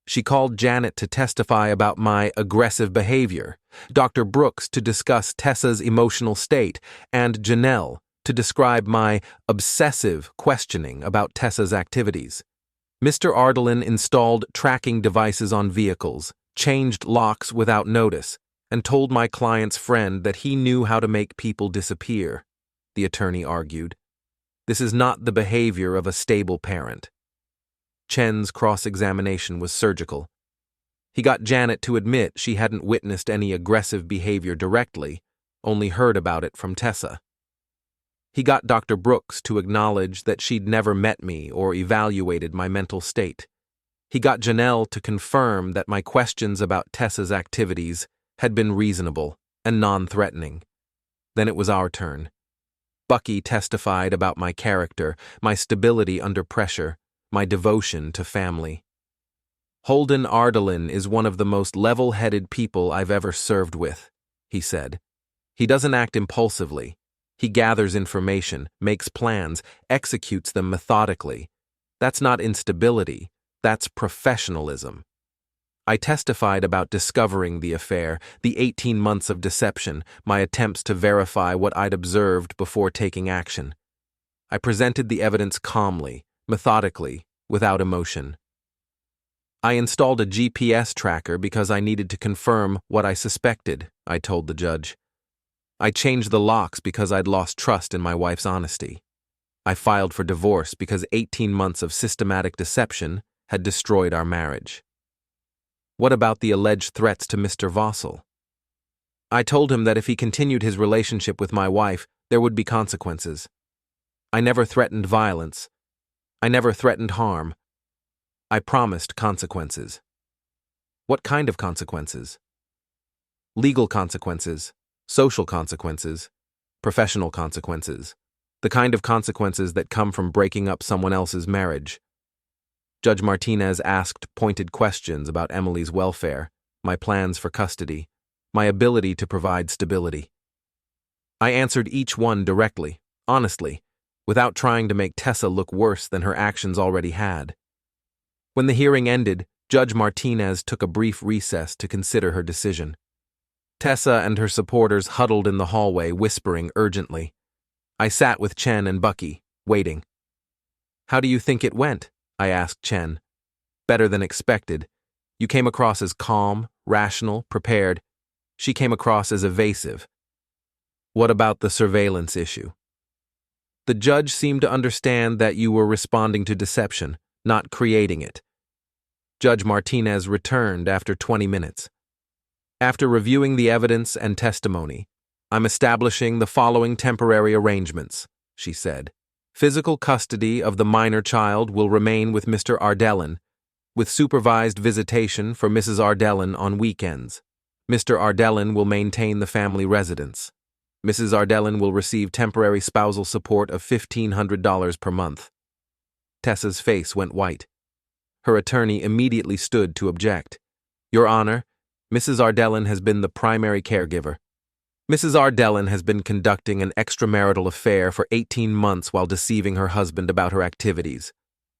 She called Janet to testify about my aggressive behavior, Dr. Brooks to discuss Tessa's emotional state, and Janelle to describe my obsessive questioning about Tessa's activities. Mr. Ardelin installed tracking devices on vehicles, changed locks without notice, and told my client's friend that he knew how to make people disappear, the attorney argued. This is not the behavior of a stable parent. Chen's cross-examination was surgical. He got Janet to admit she hadn't witnessed any aggressive behavior directly, only heard about it from Tessa. He got Dr. Brooks to acknowledge that she'd never met me or evaluated my mental state. He got Janelle to confirm that my questions about Tessa's activities had been reasonable and non-threatening. Then it was our turn. Bucky testified about my character, my stability under pressure, my devotion to family. "Holden Ardelin is one of the most level-headed people I've ever served with," he said. "He doesn't act impulsively. He gathers information, makes plans, executes them methodically. That's not instability, that's professionalism." I testified about discovering the affair, the 18 months of deception, my attempts to verify what I'd observed before taking action. I presented the evidence calmly, methodically, without emotion. "I installed a GPS tracker because I needed to confirm what I suspected," I told the judge. "I changed the locks because I'd lost trust in my wife's honesty. I filed for divorce because 18 months of systematic deception had destroyed our marriage." "What about the alleged threats to Mr. Vossel?" "I told him that if he continued his relationship with my wife, there would be consequences. I never threatened violence. I never threatened harm. I promised consequences." "What kind of consequences?" "Legal consequences, social consequences, professional consequences, the kind of consequences that come from breaking up someone else's marriage." Judge Martinez asked pointed questions about Emily's welfare, my plans for custody, my ability to provide stability. I answered each one directly, honestly, without trying to make Tessa look worse than her actions already had. When the hearing ended, Judge Martinez took a brief recess to consider her decision. Tessa and her supporters huddled in the hallway, whispering urgently. I sat with Chen and Bucky, waiting. "How do you think it went?" I asked Chen. "Better than expected. You came across as calm, rational, prepared. She came across as evasive." "What about the surveillance issue?" "The judge seemed to understand that you were responding to deception, not creating it." Judge Martinez returned after 20 minutes. "After reviewing the evidence and testimony, I'm establishing the following temporary arrangements," she said. "Physical custody of the minor child will remain with Mr. Ardelin, with supervised visitation for Mrs. Ardelin on weekends. Mr. Ardelin will maintain the family residence. Mrs. Ardelin will receive temporary spousal support of $1,500 per month." Tessa's face went white. Her attorney immediately stood to object. "Your Honor, Mrs. Ardelin has been the primary caregiver. Mrs. Ardelin has been conducting an extramarital affair for 18 months while deceiving her husband about her activities."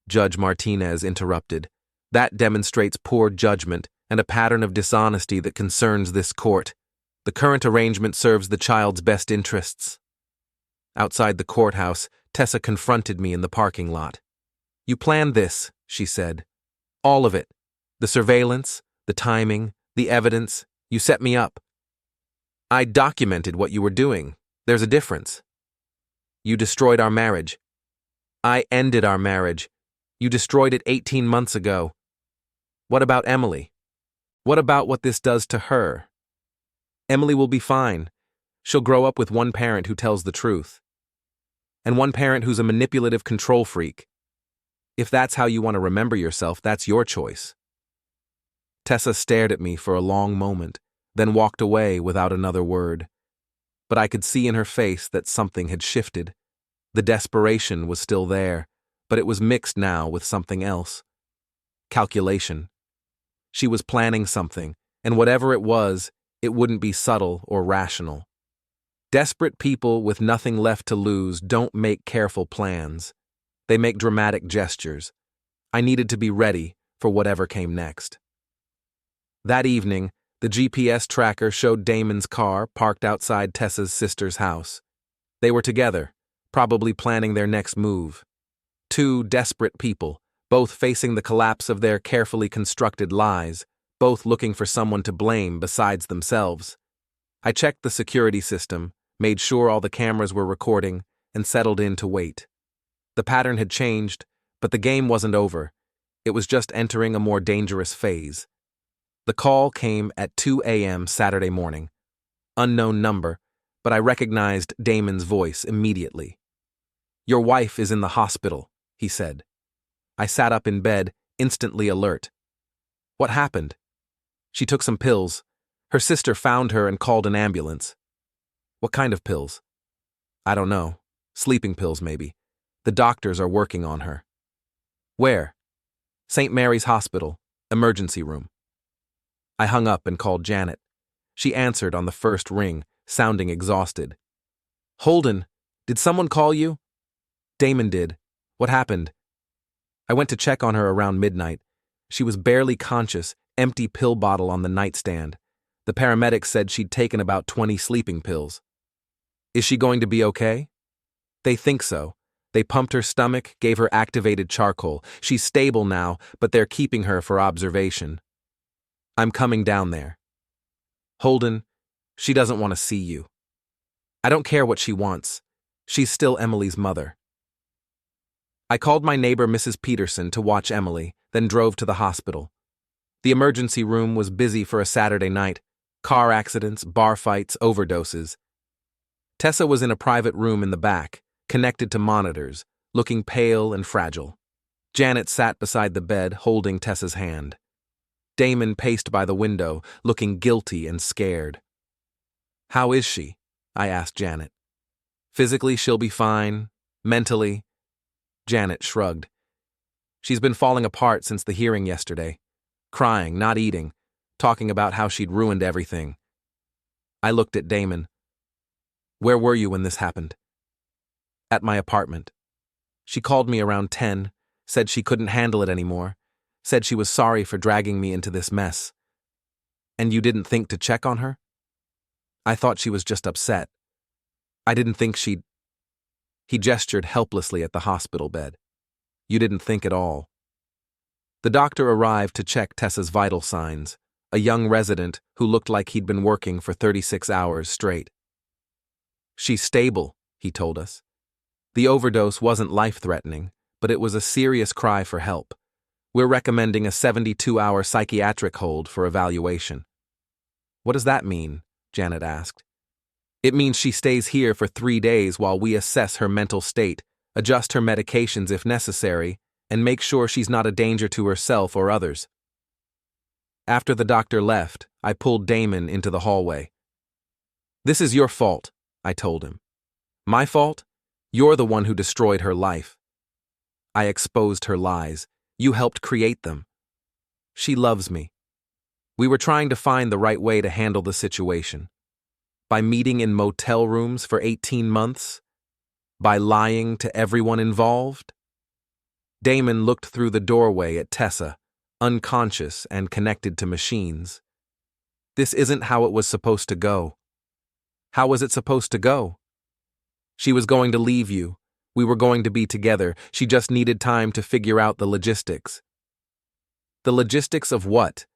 Judge Martinez interrupted. "That demonstrates poor judgment and a pattern of dishonesty that concerns this court. The current arrangement serves the child's best interests." Outside the courthouse, Tessa confronted me in the parking lot. "You planned this," she said. "All of it. The surveillance, the timing, the evidence. You set me up." "I documented what you were doing. There's a difference." "You destroyed our marriage." "I ended our marriage. You destroyed it 18 months ago." "What about Emily? What about what this does to her?" "Emily will be fine. She'll grow up with one parent who tells the truth." and one parent who's a manipulative control freak. If that's how you want to remember yourself, that's your choice. Tessa stared at me for a long moment, then walked away without another word. But I could see in her face that something had shifted. The desperation was still there, but it was mixed now with something else. Calculation. She was planning something, and whatever it was, it wouldn't be subtle or rational. Desperate people with nothing left to lose don't make careful plans. They make dramatic gestures. I needed to be ready for whatever came next. That evening, the GPS tracker showed Damon's car parked outside Tessa's sister's house. They were together, probably planning their next move. Two desperate people, both facing the collapse of their carefully constructed lies, both looking for someone to blame besides themselves. I checked the security system, made sure all the cameras were recording, and settled in to wait. The pattern had changed, but the game wasn't over. It was just entering a more dangerous phase. The call came at 2 a.m. Saturday morning. Unknown number, but I recognized Damon's voice immediately. "Your wife is in the hospital," he said. I sat up in bed, instantly alert. "What happened?" "She took some pills. Her sister found her and called an ambulance." "What kind of pills?" "I don't know. Sleeping pills, maybe. The doctors are working on her." "Where?" "St. Mary's Hospital, emergency room." I hung up and called Janet. She answered on the first ring, sounding exhausted. "Holden, did someone call you?" "Damon did. What happened?" "I went to check on her around midnight. She was barely conscious, empty pill bottle on the nightstand. The paramedics said she'd taken about 20 sleeping pills." "Is she going to be okay?" "They think so. They pumped her stomach, gave her activated charcoal. She's stable now, but they're keeping her for observation." "I'm coming down there." "Holden, she doesn't want to see you." "I don't care what she wants. She's still Emily's mother." I called my neighbor Mrs. Peterson to watch Emily, then drove to the hospital. The emergency room was busy for a Saturday night. Car accidents, bar fights, overdoses. Tessa was in a private room in the back, connected to monitors, looking pale and fragile. Janet sat beside the bed, holding Tessa's hand. Damon paced by the window, looking guilty and scared. "How is she?" I asked Janet. "Physically, she'll be fine. Mentally?" Janet shrugged. "She's been falling apart since the hearing yesterday. Crying, not eating, talking about how she'd ruined everything." I looked at Damon. "Where were you when this happened?" "At my apartment. She called me around 10, said she couldn't handle it anymore, said she was sorry for dragging me into this mess." "And you didn't think to check on her?" "I thought she was just upset. I didn't think she'd—" He gestured helplessly at the hospital bed. "You didn't think at all." The doctor arrived to check Tessa's vital signs, a young resident who looked like he'd been working for 36 hours straight. "She's stable," he told us. "The overdose wasn't life-threatening, but it was a serious cry for help. We're recommending a 72-hour psychiatric hold for evaluation." "What does that mean?" Janet asked. "It means she stays here for 3 days while we assess her mental state, adjust her medications if necessary, and make sure she's not a danger to herself or others." After the doctor left, I pulled Damon into the hallway. "This is your fault," I told him. "My fault? You're the one who destroyed her life." I exposed her lies. You helped create them. She loves me. We were trying to find the right way to handle the situation. By meeting in motel rooms for 18 months? By lying to everyone involved? Damon looked through the doorway at Tessa, unconscious and connected to machines. This isn't how it was supposed to go. How was it supposed to go? She was going to leave you. We were going to be together. She just needed time to figure out the logistics. The logistics of what?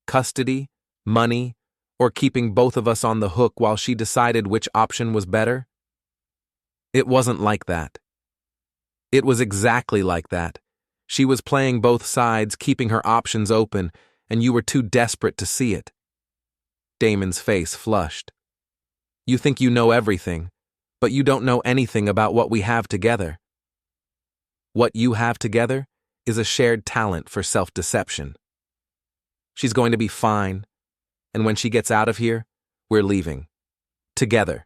Custody? Money? Or keeping both of us on the hook while she decided which option was better? It wasn't like that. It was exactly like that. She was playing both sides, keeping her options open, and you were too desperate to see it. Damon's face flushed. "You think you know everything, But you don't know anything about what we have together. What you have together is a shared talent for self-deception. She's going to be fine, and when she gets out of here, we're leaving. Together.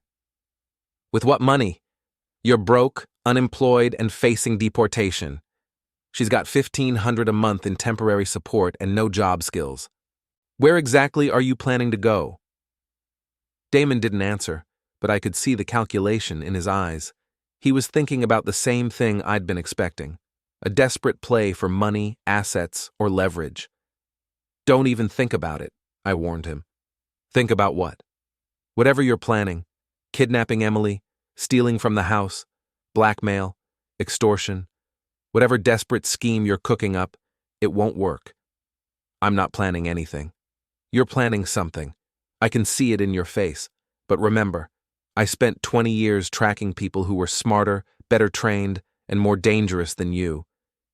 With what money? You're broke, unemployed, and facing deportation. She's got $1,500 a month in temporary support and no job skills. Where exactly are you planning to go? Damon didn't answer, but I could see the calculation in his eyes. He was thinking about the same thing I'd been expecting. A desperate play for money, assets, or leverage. Don't even think about it, I warned him. Think about what? Whatever you're planning. Kidnapping Emily, stealing from the house, blackmail, extortion. Whatever desperate scheme you're cooking up, it won't work. I'm not planning anything. You're planning something. I can see it in your face. But remember, I spent 20 years tracking people who were smarter, better trained, and more dangerous than you.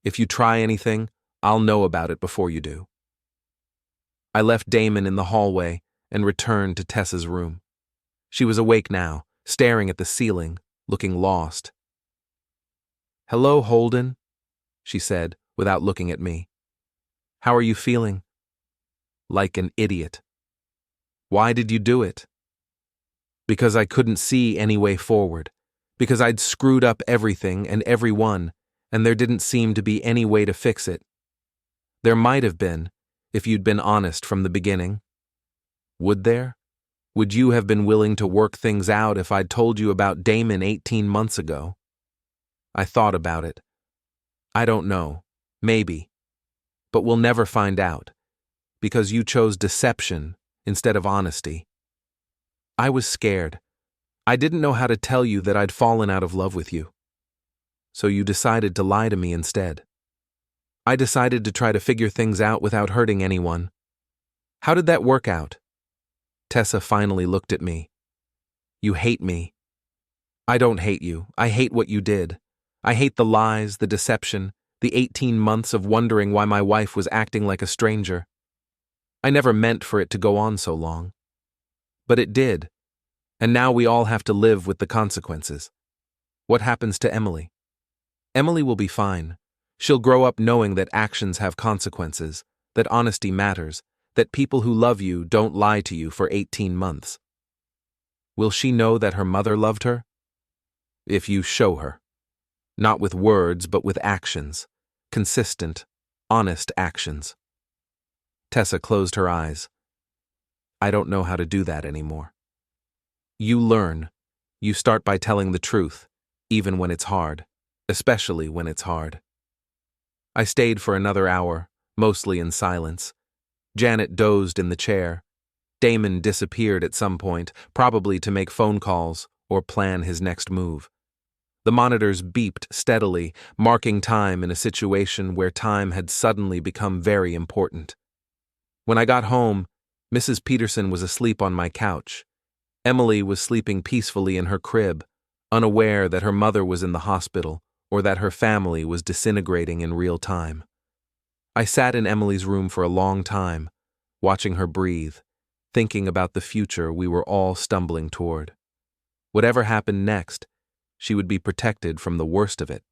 If you try anything, I'll know about it before you do. I left Damon in the hallway and returned to Tessa's room. She was awake now, staring at the ceiling, looking lost. "Hello, Holden," she said, without looking at me. "How are you feeling?" "Like an idiot." "Why did you do it?" "Because I couldn't see any way forward. Because I'd screwed up everything and everyone, and there didn't seem to be any way to fix it. There might have been, if you'd been honest from the beginning. Would there? Would you have been willing to work things out if I'd told you about Damon 18 months ago? I thought about it. I don't know. Maybe. But we'll never find out. Because you chose deception instead of honesty. I was scared. I didn't know how to tell you that I'd fallen out of love with you. So you decided to lie to me instead. I decided to try to figure things out without hurting anyone. How did that work out? Tessa finally looked at me. You hate me. I don't hate you. I hate what you did. I hate the lies, the deception, the 18 months of wondering why my wife was acting like a stranger. I never meant for it to go on so long. But it did. And now we all have to live with the consequences. What happens to Emily? Emily will be fine. She'll grow up knowing that actions have consequences, that honesty matters, that people who love you don't lie to you for 18 months. Will she know that her mother loved her? If you show her. Not with words, but with actions. Consistent, honest actions. Tessa closed her eyes. I don't know how to do that anymore. You learn. You start by telling the truth, even when it's hard, especially when it's hard. I stayed for another hour, mostly in silence. Janet dozed in the chair. Damon disappeared at some point, probably to make phone calls or plan his next move. The monitors beeped steadily, marking time in a situation where time had suddenly become very important. When I got home, Mrs. Peterson was asleep on my couch. Emily was sleeping peacefully in her crib, unaware that her mother was in the hospital or that her family was disintegrating in real time. I sat in Emily's room for a long time, watching her breathe, thinking about the future we were all stumbling toward. Whatever happened next, she would be protected from the worst of it.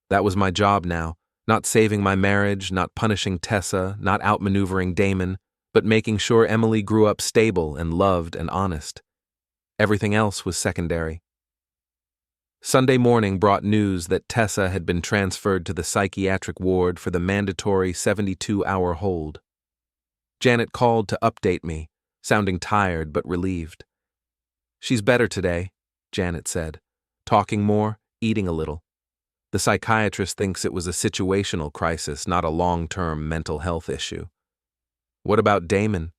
That was my job now, not saving my marriage, not punishing Tessa, not outmaneuvering Damon, but making sure Emily grew up stable and loved and honest. Everything else was secondary. Sunday morning brought news that Tessa had been transferred to the psychiatric ward for the mandatory 72-hour hold. Janet called to update me, sounding tired but relieved. She's better today, Janet said, talking more, eating a little. The psychiatrist thinks it was a situational crisis, not a long-term mental health issue. What about Damon?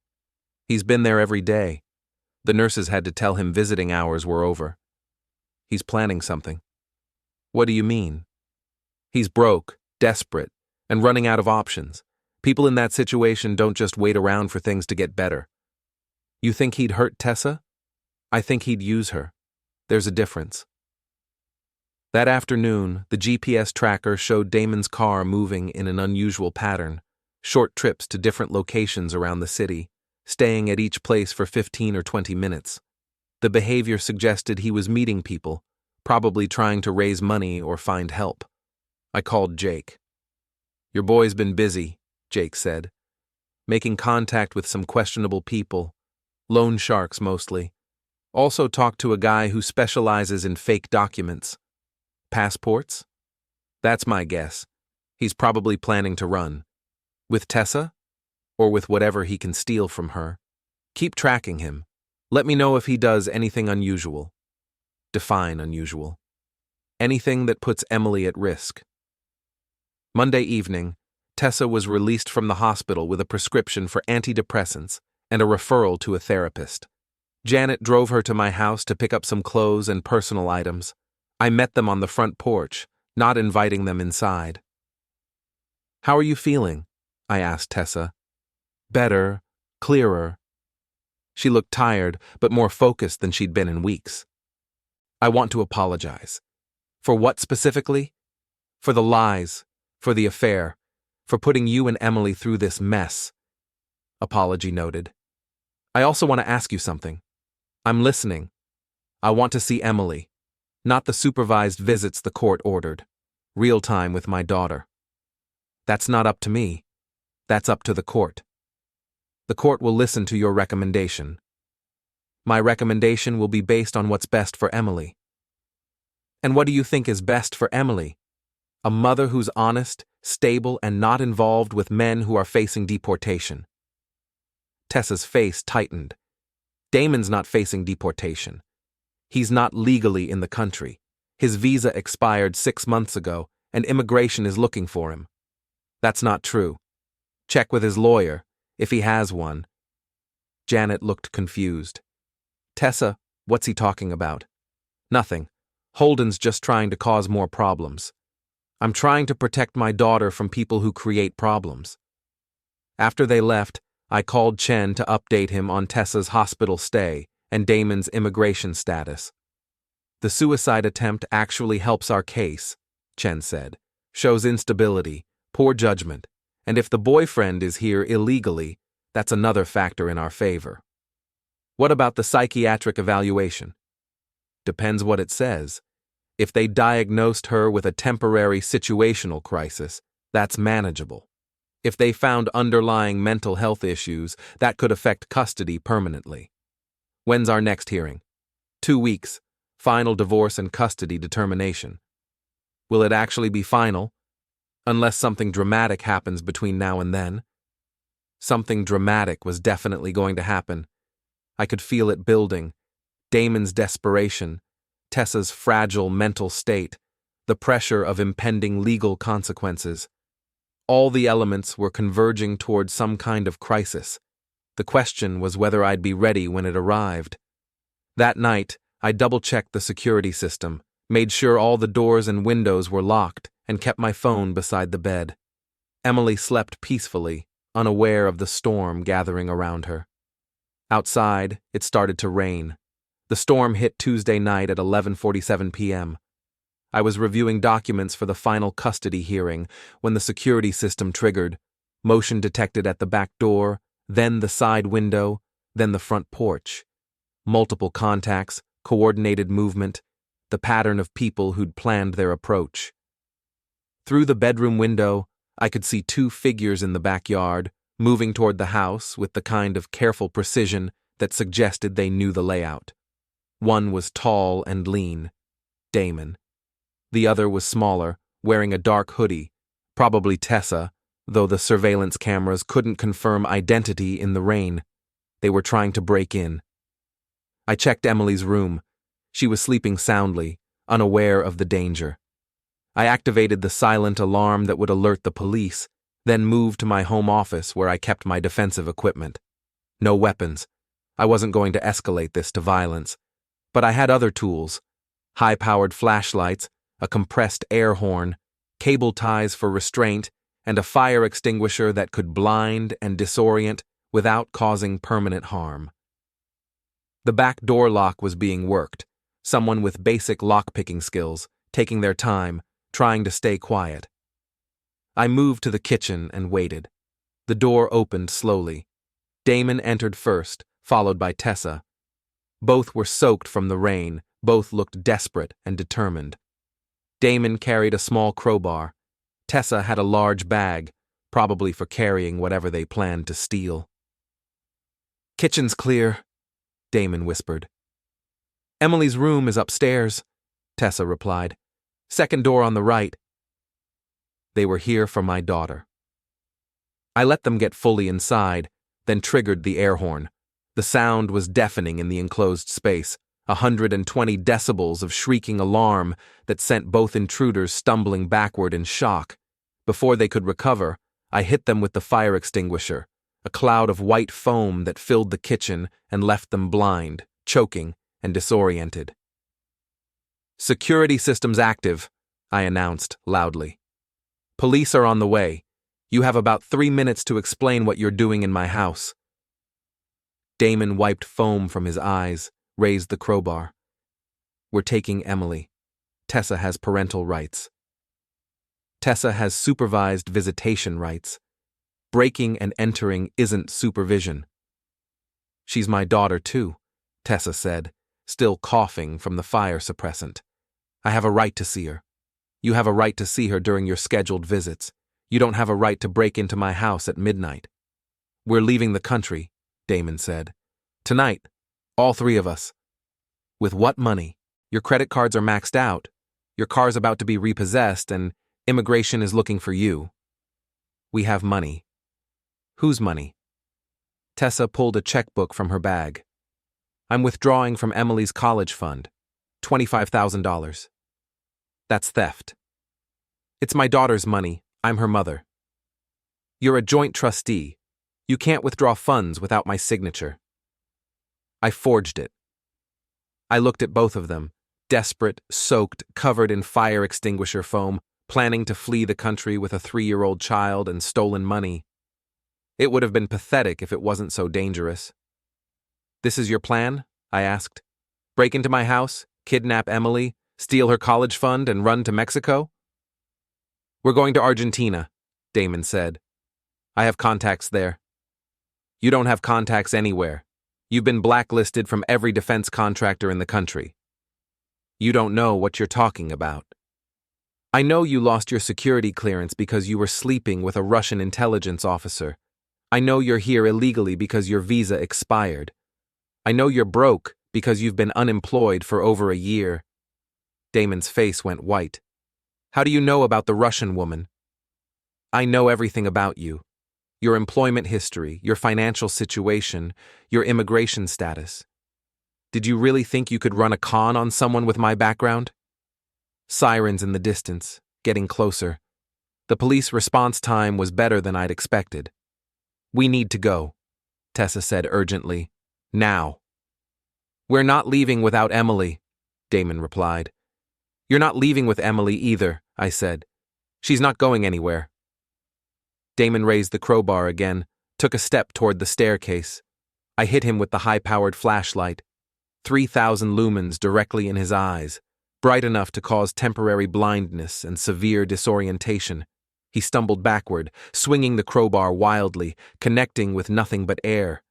He's been there every day. The nurses had to tell him visiting hours were over. He's planning something. What do you mean? He's broke, desperate, and running out of options. People in that situation don't just wait around for things to get better. You think he'd hurt Tessa? I think he'd use her. There's a difference. That afternoon, the GPS tracker showed Damon's car moving in an unusual pattern, short trips to different locations around the city, staying at each place for 15 or 20 minutes. The behavior suggested he was meeting people, probably trying to raise money or find help. I called Jake. "Your boy's been busy," Jake said, "making contact with some questionable people, loan sharks mostly. Also talked to a guy who specializes in fake documents. Passports? That's my guess. He's probably planning to run. With Tessa? Or with whatever he can steal from her. Keep tracking him. Let me know if he does anything unusual." Define unusual. Anything that puts Emily at risk. Monday evening, Tessa was released from the hospital with a prescription for antidepressants and a referral to a therapist. Janet drove her to my house to pick up some clothes and personal items. I met them on the front porch, not inviting them inside. "How are you feeling?" I asked Tessa. "Better, clearer." She looked tired, but more focused than she'd been in weeks. "I want to apologize." "For what specifically?" "For the lies, for the affair, for putting you and Emily through this mess." Apology noted. "I also want to ask you something." "I'm listening." "I want to see Emily. Not the supervised visits the court ordered. Real time with my daughter." "That's not up to me. That's up to the court." "The court will listen to your recommendation." "My recommendation will be based on what's best for Emily." "And what do you think is best for Emily? A mother who's honest, stable, and not involved with men who are facing deportation." Tessa's face tightened. "Damon's not facing deportation. He's not legally in the country. His visa expired 6 months ago, and immigration is looking for him." "That's not true. Check with his lawyer, if he has one." Janet looked confused. "Tessa, what's he talking about?" "Nothing. Holden's just trying to cause more problems. I'm trying to protect my daughter from people who create problems." After they left, I called Chen to update him on Tessa's hospital stay and Damon's immigration status. "The suicide attempt actually helps our case," Chen said. "Shows instability, poor judgment, and if the boyfriend is here illegally, that's another factor in our favor." "What about the psychiatric evaluation?" "Depends what it says. If they diagnosed her with a temporary situational crisis, that's manageable. If they found underlying mental health issues, that could affect custody permanently." "When's our next hearing?" 2 weeks. Final divorce and custody determination." "Will it actually be final? Unless something dramatic happens between now and then." Something dramatic was definitely going to happen. I could feel it building. Damon's desperation, Tessa's fragile mental state, the pressure of impending legal consequences. All the elements were converging toward some kind of crisis. The question was whether I'd be ready when it arrived. That night, I double-checked the security system, made sure all the doors and windows were locked, and kept my phone beside the bed. Emily slept peacefully, unaware of the storm gathering around her. Outside, it started to rain. The storm hit Tuesday night at 11:47 p.m. I was reviewing documents for the final custody hearing when the security system triggered, motion detected at the back door, then the side window, then the front porch. Multiple contacts, coordinated movement, the pattern of people who'd planned their approach. Through the bedroom window, I could see 2 figures in the backyard, moving toward the house with the kind of careful precision that suggested they knew the layout. One was tall and lean, Damon. The other was smaller, wearing a dark hoodie, probably Tessa, though the surveillance cameras couldn't confirm identity in the rain. They were trying to break in. I checked Emily's room. She was sleeping soundly, unaware of the danger. I activated the silent alarm that would alert the police, then moved to my home office where I kept my defensive equipment. No weapons. I wasn't going to escalate this to violence. But I had other tools: high-powered flashlights, a compressed air horn, cable ties for restraint, and a fire extinguisher that could blind and disorient without causing permanent harm. The back door lock was being worked, someone with basic lock-picking skills, taking their time, trying to stay quiet. I moved to the kitchen and waited. The door opened slowly. Damon entered first, followed by Tessa. Both were soaked from the rain, both looked desperate and determined. Damon carried a small crowbar. Tessa had a large bag, probably for carrying whatever they planned to steal. "Kitchen's clear," Damon whispered. "Emily's room is upstairs," Tessa replied. "Second door on the right." They were here for my daughter. I let them get fully inside, then triggered the air horn. The sound was deafening in the enclosed space, 120 decibels of shrieking alarm that sent both intruders stumbling backward in shock. Before they could recover, I hit them with the fire extinguisher, a cloud of white foam that filled the kitchen and left them blind, choking, and disoriented. "Security systems active," I announced loudly. "Police are on the way. You have about 3 minutes to explain what you're doing in my house." Damon wiped foam from his eyes, raised the crowbar. "We're taking Emily. Tessa has parental rights. Tessa has supervised visitation rights. Breaking and entering isn't supervision." "She's my daughter too," Tessa said, still coughing from the fire suppressant. "I have a right to see her. You have a right to see her during your scheduled visits. You don't have a right to break into my house at midnight." "We're leaving the country," Damon said. "Tonight, all 3 of us." "With what money? Your credit cards are maxed out. Your car's about to be repossessed and immigration is looking for you." "We have money." "Whose money?" Tessa pulled a checkbook from her bag. "I'm withdrawing from Emily's college fund. $25,000. "That's theft." "It's my daughter's money. I'm her mother." "You're a joint trustee. You can't withdraw funds without my signature." "I forged it." I looked at both of them, desperate, soaked, covered in fire extinguisher foam, planning to flee the country with a 3-year-old child and stolen money. It would have been pathetic if it wasn't so dangerous. "This is your plan?" I asked. "Break into my house, kidnap Emily, steal her college fund, and run to Mexico?" "We're going to Argentina," Damon said. "I have contacts there." "You don't have contacts anywhere. You've been blacklisted from every defense contractor in the country. You don't know what you're talking about. I know you lost your security clearance because you were sleeping with a Russian intelligence officer. I know you're here illegally because your visa expired. I know you're broke because you've been unemployed for over a year." Damon's face went white. "How do you know about the Russian woman?" "I know everything about you. Your employment history, your financial situation, your immigration status. Did you really think you could run a con on someone with my background?" Sirens in the distance, getting closer. The police response time was better than I'd expected. "We need to go," Tessa said urgently. "Now." "We're not leaving without Emily," Damon replied. "You're not leaving with Emily either," I said. "She's not going anywhere." Damon raised the crowbar again, took a step toward the staircase. I hit him with the high-powered flashlight. 3,000 lumens directly in his eyes, bright enough to cause temporary blindness and severe disorientation. He stumbled backward, swinging the crowbar wildly, connecting with nothing but air.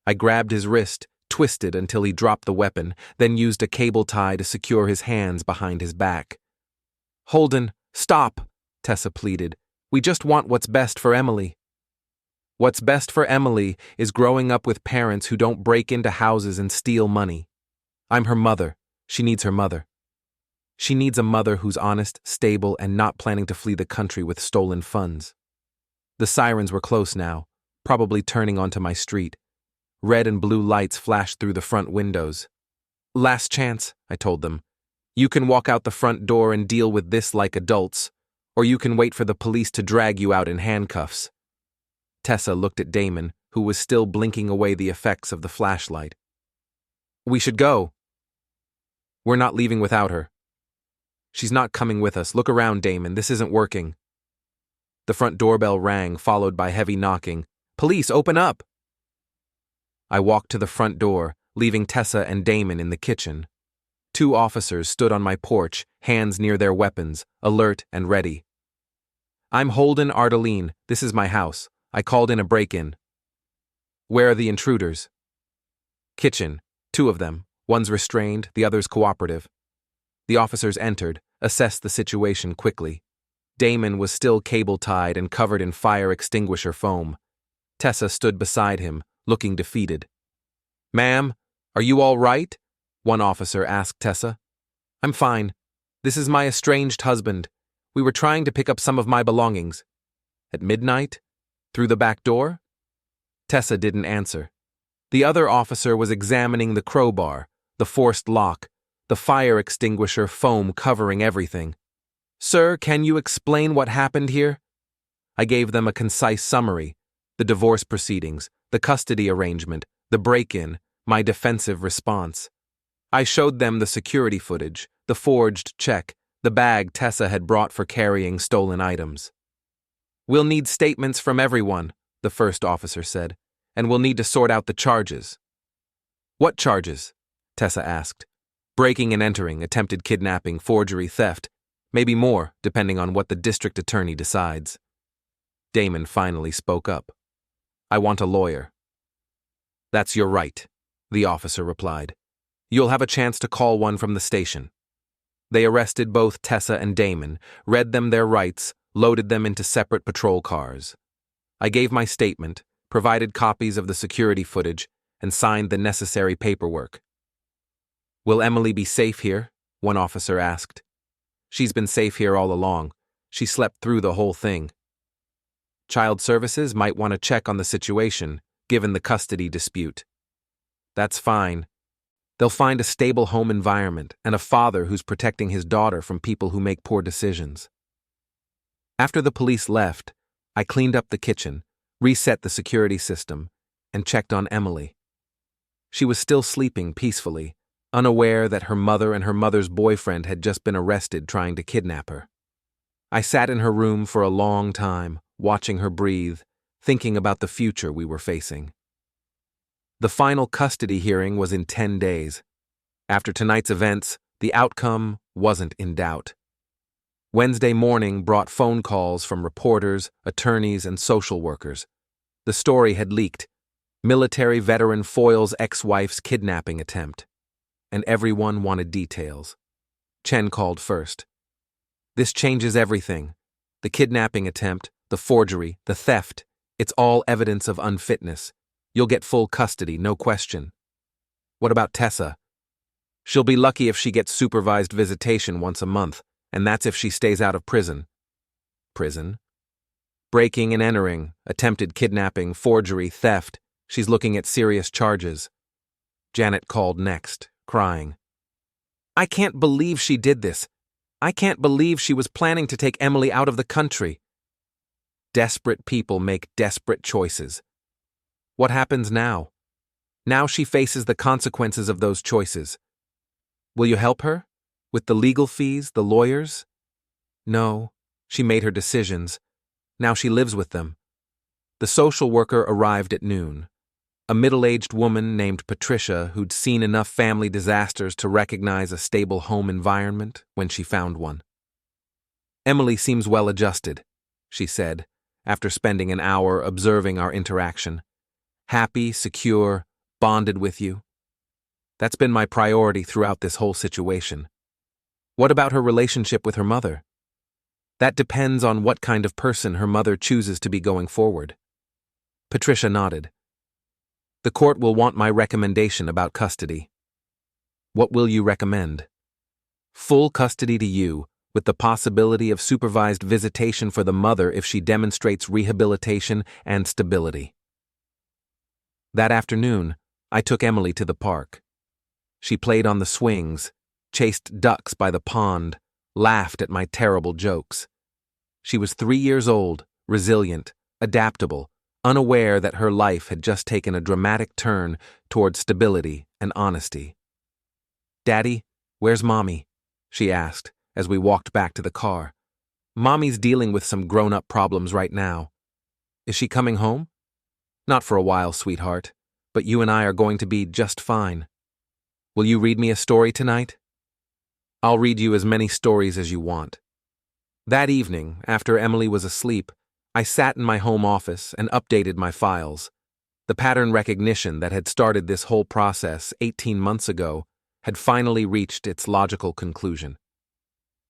I grabbed his wrist, twisted until he dropped the weapon, then used a cable tie to secure his hands behind his back. "Holden, stop," Tessa pleaded. "We just want what's best for Emily." "What's best for Emily is growing up with parents who don't break into houses and steal money. I'm her mother. She needs her mother. She needs a mother who's honest, stable, and not planning to flee the country with stolen funds." The sirens were close now, probably turning onto my street. Red and blue lights flashed through the front windows. "Last chance," I told them. "You can walk out the front door and deal with this like adults, or you can wait for the police to drag you out in handcuffs." Tessa looked at Damon, who was still blinking away the effects of the flashlight. "We should go." "We're not leaving without her." "She's not coming with us. Look around, Damon. This isn't working." The front doorbell rang, followed by heavy knocking. "Police, open up!" I walked to the front door, leaving Tessa and Damon in the kitchen. 2 officers stood on my porch, hands near their weapons, alert and ready. "I'm Holden Ardeline. This is my house. I called in a break-in." "Where are the intruders?" "Kitchen. 2 of them. One's restrained, the other's cooperative. The officers entered, assessed the situation quickly. Damon was still cable-tied and covered in fire extinguisher foam. Tessa stood beside him, looking defeated. "Ma'am, are you all right?" one officer asked Tessa. "I'm fine. This is my estranged husband. We were trying to pick up some of my belongings." "At midnight? Through the back door?" Tessa didn't answer. The other officer was examining the crowbar, the forced lock, the fire extinguisher foam covering everything. "Sir, can you explain what happened here?" I gave them a concise summary: the divorce proceedings, the custody arrangement, the break-in, my defensive response. I showed them the security footage, the forged check, the bag Tessa had brought for carrying stolen items. "We'll need statements from everyone," the first officer said, "and we'll need to sort out the charges." "What charges?" Tessa asked. "Breaking and entering, attempted kidnapping, forgery, theft. Maybe more, depending on what the district attorney decides." Damon finally spoke up. "I want a lawyer." "That's your right," the officer replied. "You'll have a chance to call one from the station." They arrested both Tessa and Damon, read them their rights, loaded them into separate patrol cars. I gave my statement, provided copies of the security footage, and signed the necessary paperwork. "Will Emily be safe here?" one officer asked. "She's been safe here all along. She slept through the whole thing." "Child Services might want to check on the situation, given the custody dispute." "That's fine. They'll find a stable home environment and a father who's protecting his daughter from people who make poor decisions." After the police left, I cleaned up the kitchen, reset the security system, and checked on Emily. She was still sleeping peacefully, unaware that her mother and her mother's boyfriend had just been arrested trying to kidnap her. I sat in her room for a long time, watching her breathe, thinking about the future we were facing. The final custody hearing was in 10 days. After tonight's events, the outcome wasn't in doubt. Wednesday morning brought phone calls from reporters, attorneys, and social workers. The story had leaked. Military veteran foils ex-wife's kidnapping attempt. And everyone wanted details. Chen called first. "This changes everything. The kidnapping attempt, the forgery, the theft, it's all evidence of unfitness. You'll get full custody, no question." "What about Tessa?" "She'll be lucky if she gets supervised visitation once a month, and that's if she stays out of prison." "Prison?" "Breaking and entering, attempted kidnapping, forgery, theft. She's looking at serious charges." Janet called next, crying. "I can't believe she did this. I can't believe she was planning to take Emily out of the country." Desperate people make desperate choices. What happens now? Now she faces the consequences of those choices. Will you help her? With the legal fees, the lawyers? No, she made her decisions. Now she lives with them. The social worker arrived at noon. A middle-aged woman named Patricia who'd seen enough family disasters to recognize a stable home environment when she found one. "Emily seems well-adjusted," she said, after spending an hour observing our interaction. "Happy, secure, bonded with you. That's been my priority throughout this whole situation." "What about her relationship with her mother?" "That depends on what kind of person her mother chooses to be going forward." Patricia nodded. "The court will want my recommendation about custody." "What will you recommend?" "Full custody to you, with the possibility of supervised visitation for the mother if she demonstrates rehabilitation and stability." That afternoon, I took Emily to the park. She played on the swings, chased ducks by the pond, laughed at my terrible jokes. She was 3 years old, resilient, adaptable, unaware that her life had just taken a dramatic turn toward stability and honesty. "Daddy, where's Mommy?" she asked as we walked back to the car. "Mommy's dealing with some grown-up problems right now." "Is she coming home?" "Not for a while, sweetheart, but you and I are going to be just fine." "Will you read me a story tonight?" "I'll read you as many stories as you want." That evening, after Emily was asleep, I sat in my home office and updated my files. The pattern recognition that had started this whole process 18 months ago had finally reached its logical conclusion.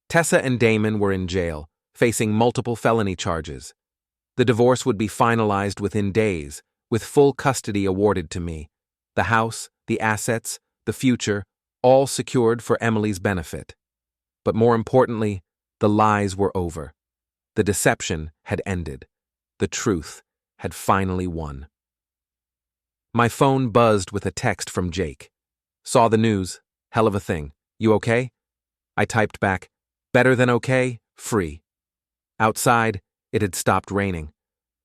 Tessa and Damon were in jail, facing multiple felony charges. The divorce would be finalized within days, with full custody awarded to me. The house, the assets, the future, all secured for Emily's benefit. But more importantly, the lies were over. The deception had ended. The truth had finally won. My phone buzzed with a text from Jake. Saw the news. Hell of a thing. You okay? I typed back, better than okay, free. Outside, it had stopped raining.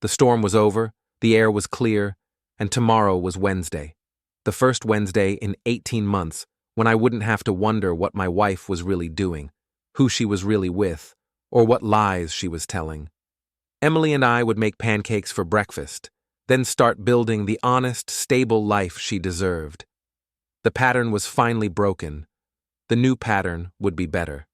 The storm was over, the air was clear, and tomorrow was Wednesday. The first Wednesday in 18 months, when I wouldn't have to wonder what my wife was really doing, who she was really with, or what lies she was telling. Emily and I would make pancakes for breakfast, then start building the honest, stable life she deserved. The pattern was finally broken. The new pattern would be better.